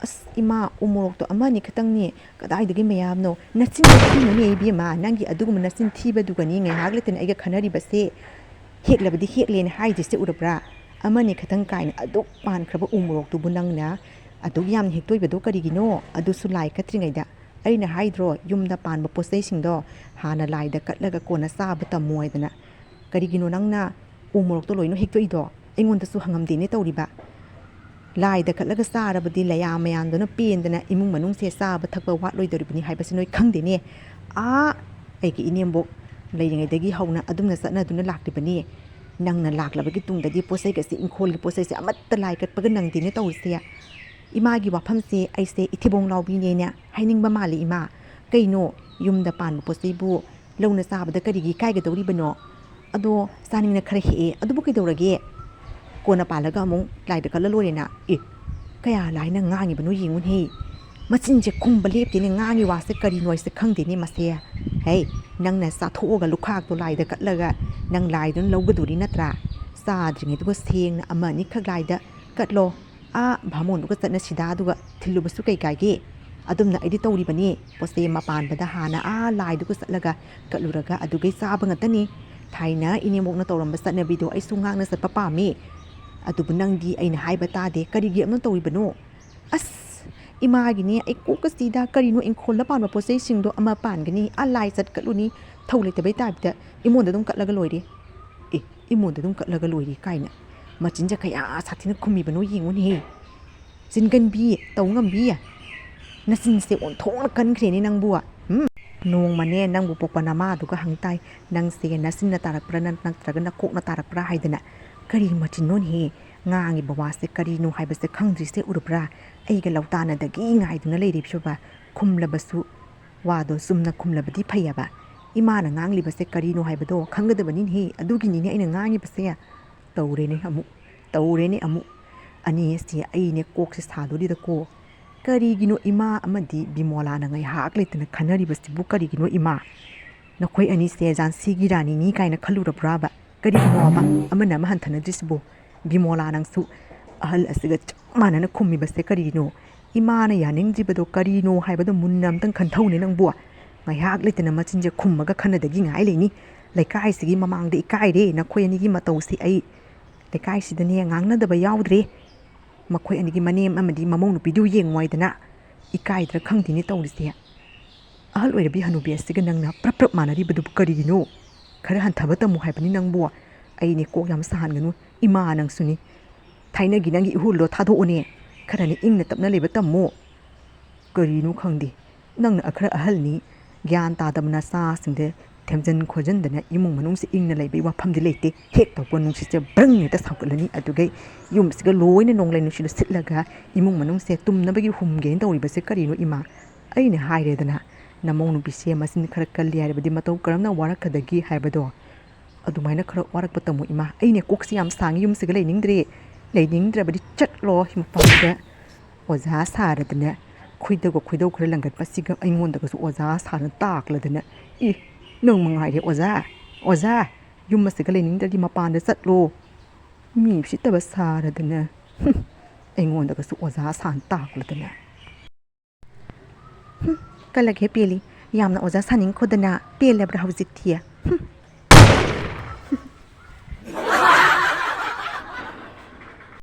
A: ꯑꯁ ꯏꯃꯥ ꯎ ꯃꯣꯔꯣꯛꯇꯣ ꯑꯃꯅꯤ ꯈꯛꯇꯪꯅꯤ ꯀꯗꯥꯏꯗꯒꯤ ꯃꯌꯥꯝꯅꯣ ꯅꯆꯤꯟ ꯊꯤꯅꯨꯅꯦ ꯏꯕꯦꯝꯃ ꯅꯪꯒꯤ ꯑꯗꯨꯒꯨꯝꯕ ꯅꯆꯤꯟ ꯊꯤꯕꯗꯨꯒꯅꯤ ꯉꯥꯏꯍꯥꯛ ꯂꯩꯇꯅ ꯑꯩꯒ ꯈꯟꯅꯔꯤꯕꯁꯦ ꯍꯦꯛꯂꯕꯗꯤ ꯍꯦꯛꯂꯦꯅ ꯍꯥꯏꯗ꯭ꯔꯤꯁꯦ ꯎꯔꯕ꯭ꯔꯥ ꯑꯃꯅꯤ ꯈꯛꯇꯪ ꯀꯥꯏꯅ ꯑꯗꯨꯛ ꯄꯥꯟꯈ꯭ꯔꯕ ꯎ ꯃꯣꯔꯣꯛꯇꯨꯕꯨ ꯅꯪꯅ ꯑꯗꯨꯛ ꯌꯥꯝꯅ ꯍꯦꯛꯇꯣꯏꯕꯗꯣ ꯀꯔꯤꯒꯤꯅೋ ꯑꯗꯨꯁꯨ ꯂꯥꯏ ꯀꯠꯇ꯭ꯔꯤꯉꯩꯗ ꯑꯩꯅ ꯍꯥꯏꯗ꯭ꯔꯣ ꯌꯨꯝꯗ ꯄꯥꯟꯕ ꯄꯣꯠꯆꯩꯁꯤꯡꯗꯣ ꯍꯥꯟꯅ ꯂꯥꯏꯗ ꯀꯠꯂꯒ ꯀꯣꯟꯅ ꯆꯥꯕ ꯇꯝꯃꯣ ꯍꯥꯏꯗꯅ ꯀꯔꯤꯒꯤꯅꯣ ꯅꯪꯅ ꯎ ꯃꯣꯔꯣꯛꯇꯣ ꯂꯣꯏꯅ ꯍꯦꯛꯇꯣꯛꯏꯗꯣ ꯑꯩꯉꯣꯟꯗꯁꯨ ꯍꯪꯉꯝꯗꯦꯅꯦ ꯇꯧꯔꯤꯕ ꯂꯥꯏꯗ ꯀꯠꯂꯒ ꯆꯥꯔꯕꯗꯤ ꯂꯌꯥ ꯃꯌꯥꯝꯗꯨꯅ ꯄꯦꯟꯗꯅ ꯏꯃꯨꯡ ꯃꯅꯨꯡꯁꯦ ꯆꯥꯕ ꯊꯛꯄ ꯋꯥꯠꯂꯣꯏꯗꯧꯔꯤꯕꯅꯤ ꯍꯥꯏꯕꯁꯤ ꯅꯣꯏ ꯈꯪꯗꯦꯅꯦ ꯑꯩꯒꯤ ꯏꯅꯦꯝꯕꯣꯛ ꯂꯩꯔꯤꯉꯩꯗꯒꯤ ꯍꯧꯅ ꯑꯗꯨꯝꯅ ꯆꯠꯅꯗꯨꯅ ꯂꯥꯛꯂꯤꯕꯅꯤ ꯅꯪꯅ ꯂꯥꯛꯂꯕꯒꯤ ꯇꯨꯡꯗꯗꯤ ꯄꯣꯠꯆꯩꯒꯁꯦ ꯏꯪꯈꯣꯜꯒꯤ ꯄꯣꯠꯆꯩꯁꯦ ꯑꯃꯠꯇ ꯂꯥꯏ ꯀꯠꯄꯒ ꯅꯪꯗꯦꯅꯦ ꯇꯧꯔꯤꯁꯦ ꯏꯃꯥꯒꯤ ꯋꯥꯐꯝꯁꯦ ꯑꯩꯁꯦ ꯏꯊꯤꯕꯣꯡ ꯂꯥꯎꯕꯤꯅꯦꯅ ꯍꯥꯏꯅꯤꯡꯕ ꯃꯥꯜꯂꯤ ꯏꯃꯥ ꯀꯩꯅꯣ ꯌꯨꯝꯗ ꯄꯥꯟꯕ ꯄꯣꯠꯆꯩꯕꯨ ꯂꯧꯅ ꯆꯥꯕꯗ ꯀꯔꯤꯒꯤ ꯏꯀꯥꯏꯒꯗꯧꯔꯤꯕꯅꯣ ꯑꯗꯣ ꯆꯥꯅꯤꯡꯅ ꯈꯔ ꯍꯦꯛꯑꯦ ꯑꯗꯨꯕꯨ ꯀꯩꯗꯧꯔꯒꯦ ꯀꯣꯟꯅ ꯄꯥꯜꯂꯒ ꯑꯃꯨꯛ ꯂꯥꯏꯗ ꯀꯠꯂ ꯂꯣꯏꯔꯦꯅ ꯀꯌꯥ ꯂꯥꯏꯅ ꯉꯥꯡꯉꯤꯕꯅꯣ ꯌꯦꯡꯉꯨꯅꯦ ꯃꯆꯤꯟꯁꯦ ꯈꯨꯝꯕ ꯂꯦꯞꯇꯦꯅꯦ ꯉꯥꯡꯉꯤ ꯋꯥꯁꯦ ꯀꯔꯤꯅꯣ ꯍꯥꯏꯁꯦ ꯈꯪꯗꯦꯅꯦ ꯃꯁꯦ ꯍꯩ ꯅꯪꯅ ꯆꯥꯊꯣꯛꯑꯒ ꯂꯨꯈꯥꯛꯇꯣ ꯂꯥꯏꯗ ꯀꯠꯂꯒ ꯅꯪ ꯂꯥꯏꯗꯨꯅ ꯂꯧꯒꯗꯣꯔꯤ ꯅꯠꯇ꯭ꯔꯥ ꯆꯥꯗ꯭ꯔꯤꯉꯩꯗꯨꯒ ꯁꯦꯡꯅ ꯑꯃ ꯑꯅꯤꯈꯛ ꯂꯥꯏꯗ ꯀꯠꯂꯣ ꯚꯥꯃꯣꯟꯗꯨꯒ ꯆꯠꯅ ꯁꯤꯗꯥꯗꯨꯒ ꯊꯤꯜꯂꯨꯕꯁꯨ ꯀꯩ ꯀꯥꯏꯒꯦ ꯑꯗꯨꯝꯅ ꯑꯩꯗꯤ ꯇꯧꯔꯤꯕꯅꯤ ꯄꯣꯠꯆꯩ ꯑꯃ ꯄꯥꯟꯕꯗ ꯍꯥꯟꯅ ꯂꯥꯏꯗꯨꯒ ꯆꯠꯂꯒ ꯀꯠꯂꯨꯔꯒ ꯑꯗꯨꯒꯩ ꯆꯥꯕ ꯉꯥꯛꯇꯅꯤ ꯊꯥꯏꯅ ꯏꯅꯦꯝꯕꯣꯛꯅ ꯇꯧꯔꯝꯕ ꯆꯠꯅꯕꯤꯗꯣ ꯑꯩꯁꯨ ꯉꯥꯛꯅ ꯆꯠꯄ ꯄꯥꯝꯃꯤ ꯑꯗꯨꯕꯨ ꯅꯪꯗꯤ ꯑꯩꯅ ꯍꯥꯏꯕ ꯇꯥꯗꯦ ꯀꯔꯤꯒꯤ ꯑꯃꯨꯛ ꯇꯧꯔꯤꯕꯅꯣ ꯑꯁ ꯏꯃꯥꯒꯤꯅꯦ ꯑꯩ ꯀꯣꯛꯀꯁꯤꯗ ꯀꯔꯤꯅꯣ ꯏꯪꯈꯣꯜꯗ ꯄꯥꯟꯕ ꯄꯣꯠꯆꯩꯁꯤꯡꯗꯣ ꯑꯃ ꯄꯥꯟꯒꯅꯤ ꯂꯥꯏ ꯆꯠꯀꯠꯂꯨꯅꯤ ꯊꯧ ꯂꯩꯇꯕꯩ ꯇꯥꯏꯞꯇ ꯏꯃꯣꯟꯗ ꯑꯗꯨꯝ ꯀꯠꯂꯒ ꯂꯣꯏꯔꯦ ꯏꯃꯣꯟꯗ ꯑꯗꯨꯝ ꯀꯠꯂꯒ ꯂꯣꯏꯔꯦ ꯀꯥꯏꯅ ꯃꯆꯤꯟꯁꯦ ꯀꯌꯥ ꯁꯥꯊꯤꯅ ꯈꯨꯝꯃꯤꯕꯅꯣ ꯌꯦꯡꯉꯨꯅꯦꯍꯦ ꯆꯤꯟꯒꯟꯕꯤ ꯇꯧ ꯉꯝꯕꯤ ꯅꯆꯤꯟꯁꯦ ꯑꯣꯟꯊꯣꯛꯅ ꯀꯟꯈ꯭ꯔꯦꯅꯦ ꯅꯪꯕꯨ ꯅꯣꯡꯃꯅꯦ ꯅꯪꯕꯨ ꯄꯣꯛꯄ ꯅꯃꯥꯗꯨꯒ ꯍꯪꯇꯥꯏ ꯅꯪꯁꯦ ꯅꯆꯤꯟꯅ ꯇꯥꯔꯛꯄ꯭ꯔꯥ ꯅꯠꯇ꯭ꯔꯒ ꯅꯀꯣꯛꯅ ꯇꯥꯔꯛꯄ꯭ꯔꯥ ꯍꯥꯏꯗꯅ ꯀꯔꯤ ꯃꯆꯤꯟꯅꯣꯅꯦꯍꯦ ꯉꯥꯡꯉꯤꯕ ꯋꯥꯁꯦ ꯀꯔꯤꯅꯣ ꯍꯥꯏꯕꯁꯦ ꯈꯪꯗ꯭ꯔꯤꯁꯦ ꯎꯔꯕ꯭ꯔꯥ ꯑꯩꯒ ꯂꯧꯇꯥꯅꯗꯒꯤ ꯉꯥꯏꯗꯨꯅ ꯂꯩꯔꯤꯕ ꯈꯨꯝꯂꯕꯁꯨ ꯋꯥꯗꯣ ꯆꯨꯝꯅ ꯈꯨꯝꯂꯕꯗꯤ ꯐꯩꯌꯦꯕ ꯏꯃꯥꯅ ꯉꯥꯡꯂꯤꯕꯁꯦ ꯀꯔꯤꯅꯣ ꯍꯥꯏꯕꯗꯣ ꯈꯪꯒꯗꯕꯅꯤꯅꯦꯍꯦ ꯑꯗꯨꯒꯤꯅꯤꯅꯦ ꯑꯩꯅ ꯉꯥꯡꯉꯤꯕꯁꯦ ꯇꯧꯔꯦꯅꯦ ꯑꯃꯨꯛ ꯑꯅꯤꯁꯤ ꯑꯩꯅꯦ ꯀꯣꯛꯁꯦ ꯁꯥꯗꯣꯔꯤꯗꯀꯣ ꯀꯔꯤꯒꯤꯅꯣ ꯏꯃꯥ ꯑꯃꯗꯤ ꯕꯤꯃꯣꯂꯥꯅ ꯉꯥꯏꯍꯥꯛ ꯂꯩꯇꯅ ꯈꯟꯅꯔꯤꯕꯁꯤꯕꯨ ꯀꯔꯤꯒꯤꯅꯣ ꯏꯃꯥ ꯅꯈꯣꯏ ꯑꯅꯤꯁꯦ ꯖꯥꯟꯁꯤꯒꯤ ꯔꯥꯅꯤꯅꯤ ꯀꯥꯏꯅ ꯈꯜꯂꯨꯔꯕ꯭ꯔꯥꯕ ꯀꯔꯤꯒꯤꯅꯣꯕ ꯑꯃꯅ ꯑꯃ ꯍꯟꯊꯅꯗ꯭ꯔꯤꯁꯤꯕꯨ ꯕꯤꯃꯣꯂꯥ ꯅꯪꯁꯨ ꯑꯍꯜ ꯑꯁꯤꯒ ꯆꯞ ꯃꯥꯟꯅꯅ ꯈꯨꯝꯃꯤꯕꯁꯦ ꯀꯔꯤꯒꯤꯅꯣ ꯏꯃꯥꯅ ꯌꯥꯅꯤꯡꯗ꯭ꯔꯤꯕꯗꯣ ꯀꯔꯤꯅꯣ ꯍꯥꯏꯕꯗꯣ ꯃꯨꯟꯅ ꯑꯝꯇꯪ ꯈꯟꯊꯧꯅꯦ ꯅꯪꯕꯨ ꯉꯥꯏꯍꯥꯛ ꯂꯩꯇꯅ ꯃꯆꯤꯟꯁꯦ ꯈꯨꯝꯃꯒ ꯈꯟꯅꯗꯒꯤ ꯉꯥꯏ ꯂꯩꯅꯤ ꯂꯩꯀꯥꯏꯁꯤꯒꯤ ꯃꯃꯥꯡꯗ ꯏꯀꯥꯏꯔꯦ ꯅꯈꯣꯏ ꯑꯅꯤꯒꯤ ꯃꯇꯧꯁꯤ ꯑꯩ ꯂꯩꯀꯥꯏꯁꯤꯗꯅꯦ ꯉꯥꯡꯅꯗꯕ ꯌꯥꯎꯗ꯭ꯔꯦ ꯃꯈꯣꯏ ꯑꯅꯤꯒꯤ ꯃꯅꯦꯝ ꯑꯃꯗꯤ ꯃꯃꯧ ꯅꯨꯄꯤꯗꯨ ꯌꯦꯡꯉꯣꯏꯗꯅ ꯏꯀꯥꯏꯗ꯭ꯔꯥ ꯈꯪꯗꯦꯅꯦ ꯇꯧꯔꯤꯁꯦ ꯑꯍꯜ ꯑꯣꯏꯔꯕꯤ ꯍꯅꯨꯕꯤ ꯑꯁꯤꯒ ꯅꯪꯅ ꯄ꯭ꯔꯞ ꯃꯥꯟꯅꯔꯤꯕꯗꯨꯕꯨ ꯀꯔꯤꯒꯤꯅꯣ ꯈꯔ ꯍꯟꯊꯕ ꯇꯝꯃꯨ ꯍꯥꯏꯕꯅꯤ ꯅꯪꯕꯨ ꯑꯩꯅꯦ ꯀꯣꯛ ꯌꯥꯝ ꯁꯥꯍꯟꯒꯅꯨ ꯏꯃꯥ ꯅꯪꯁꯨꯅꯤ ꯊꯥꯏꯅꯒꯤ ꯅꯪꯒꯤ ꯏꯍꯨꯜꯗꯣ ꯊꯥꯗꯣꯛꯎꯅꯦ ꯈꯔꯅꯤ ꯏꯪꯅ ꯇꯞꯅ ꯂꯩꯕ ꯇꯝꯃꯣ ꯀꯔꯤꯅꯣ ꯈꯪꯗꯦ ꯅꯪꯅ ꯈꯔ ꯑꯍꯜꯅꯤ ꯒ꯭ꯌꯥꯟ ꯇꯥꯗꯕ ꯅꯆꯥꯁꯤꯡꯗ ꯊꯦꯝꯖꯤꯟ ꯈꯣꯠꯖꯤꯟꯗꯅ ꯏꯃꯨꯡ ꯃꯅꯨꯡꯁꯦ ꯏꯪꯅ ꯂꯩꯕꯒꯤ ꯋꯥꯐꯝꯗꯤ ꯂꯩꯇꯦ ꯍꯦꯛ ꯇꯧꯕ ꯅꯨꯡꯁꯤꯠꯁꯦ ꯕ꯭ꯔꯪ ꯍꯦꯛꯇ ꯁꯥꯎꯒꯠꯂꯅꯤ ꯑꯗꯨꯒꯩ ꯌꯨꯝꯁꯤꯒ ꯂꯣꯏꯅ ꯅꯣꯡꯂꯩ ꯅꯨꯡꯁꯤꯠ ꯁꯤꯠꯂꯒ ꯏꯃꯨꯡ ꯃꯅꯨꯡꯁꯦ ꯇꯨꯝꯅꯕꯒꯤ ꯍꯨꯝꯒꯦꯅ ꯇꯧꯔꯤꯕꯁꯦ ꯀꯔꯤꯅꯣ ꯏꯃꯥ ꯑꯩꯅ ꯍꯥꯏꯔꯦꯗꯅ ꯅꯃꯧ ꯅꯨꯄꯤꯁꯦ ꯃꯆꯤꯟ ꯈꯔ ꯀꯜꯂꯤ ꯍꯥꯏꯔꯕꯗꯤ ꯃꯇꯧ ꯀꯔꯝꯅ ꯋꯥꯔꯛꯀꯗꯒꯦ ꯍꯥꯏꯕꯗೋ ꯑꯗꯨꯃꯥꯏꯅꯈꯔ ꯋꯥꯔꯛꯄ ꯇꯝꯃꯨ ꯏꯃꯥ ꯑꯩꯅꯦ ꯀꯣꯛꯁꯦ ꯌꯥꯝ ꯁꯥꯡꯉꯤ ꯌꯨꯝꯁꯤꯒ ꯂꯩꯅꯤꯡꯗ꯭ꯔꯕꯗꯤ ꯆꯠꯂꯣ ꯃꯄꯥꯟꯗ ꯑꯣꯖꯥ ꯁꯥꯔꯗꯅ ꯈꯣꯏꯗꯧ ꯈꯔ ꯂꯪꯒꯠꯄꯁꯤꯒ ꯑꯩꯉꯣꯟꯗꯒꯁꯨ ꯑꯣꯖꯥ ꯁꯥꯔꯅ ꯇꯥꯛꯂꯗꯅ ꯅꯪ ꯃꯉꯥꯏꯔꯦ ꯑꯣꯖꯥ ꯌꯨꯝ ꯑꯁꯤꯒ ꯂꯩꯅꯤꯡꯗ꯭ꯔꯗꯤ ꯃꯄꯥꯟꯗ ꯆꯠꯂꯣ ꯃꯤ ꯎꯁꯤꯠꯇꯕ ꯁꯥꯔꯗꯅ ꯑꯩꯉꯣꯟꯗꯒꯁꯨ ꯑꯣꯖꯥ ꯁꯥꯔꯅ ꯇꯥꯛꯂꯗꯅ ꯀꯜꯂꯒꯦ ꯄꯦꯜꯂꯤ ꯌꯥꯝꯅ ꯑꯣꯖꯥ ꯁꯥꯅꯤꯡꯈꯣꯗꯅ ꯄꯦꯜꯂꯕ꯭ꯔꯥ ꯍꯧꯖꯤꯛꯇꯤ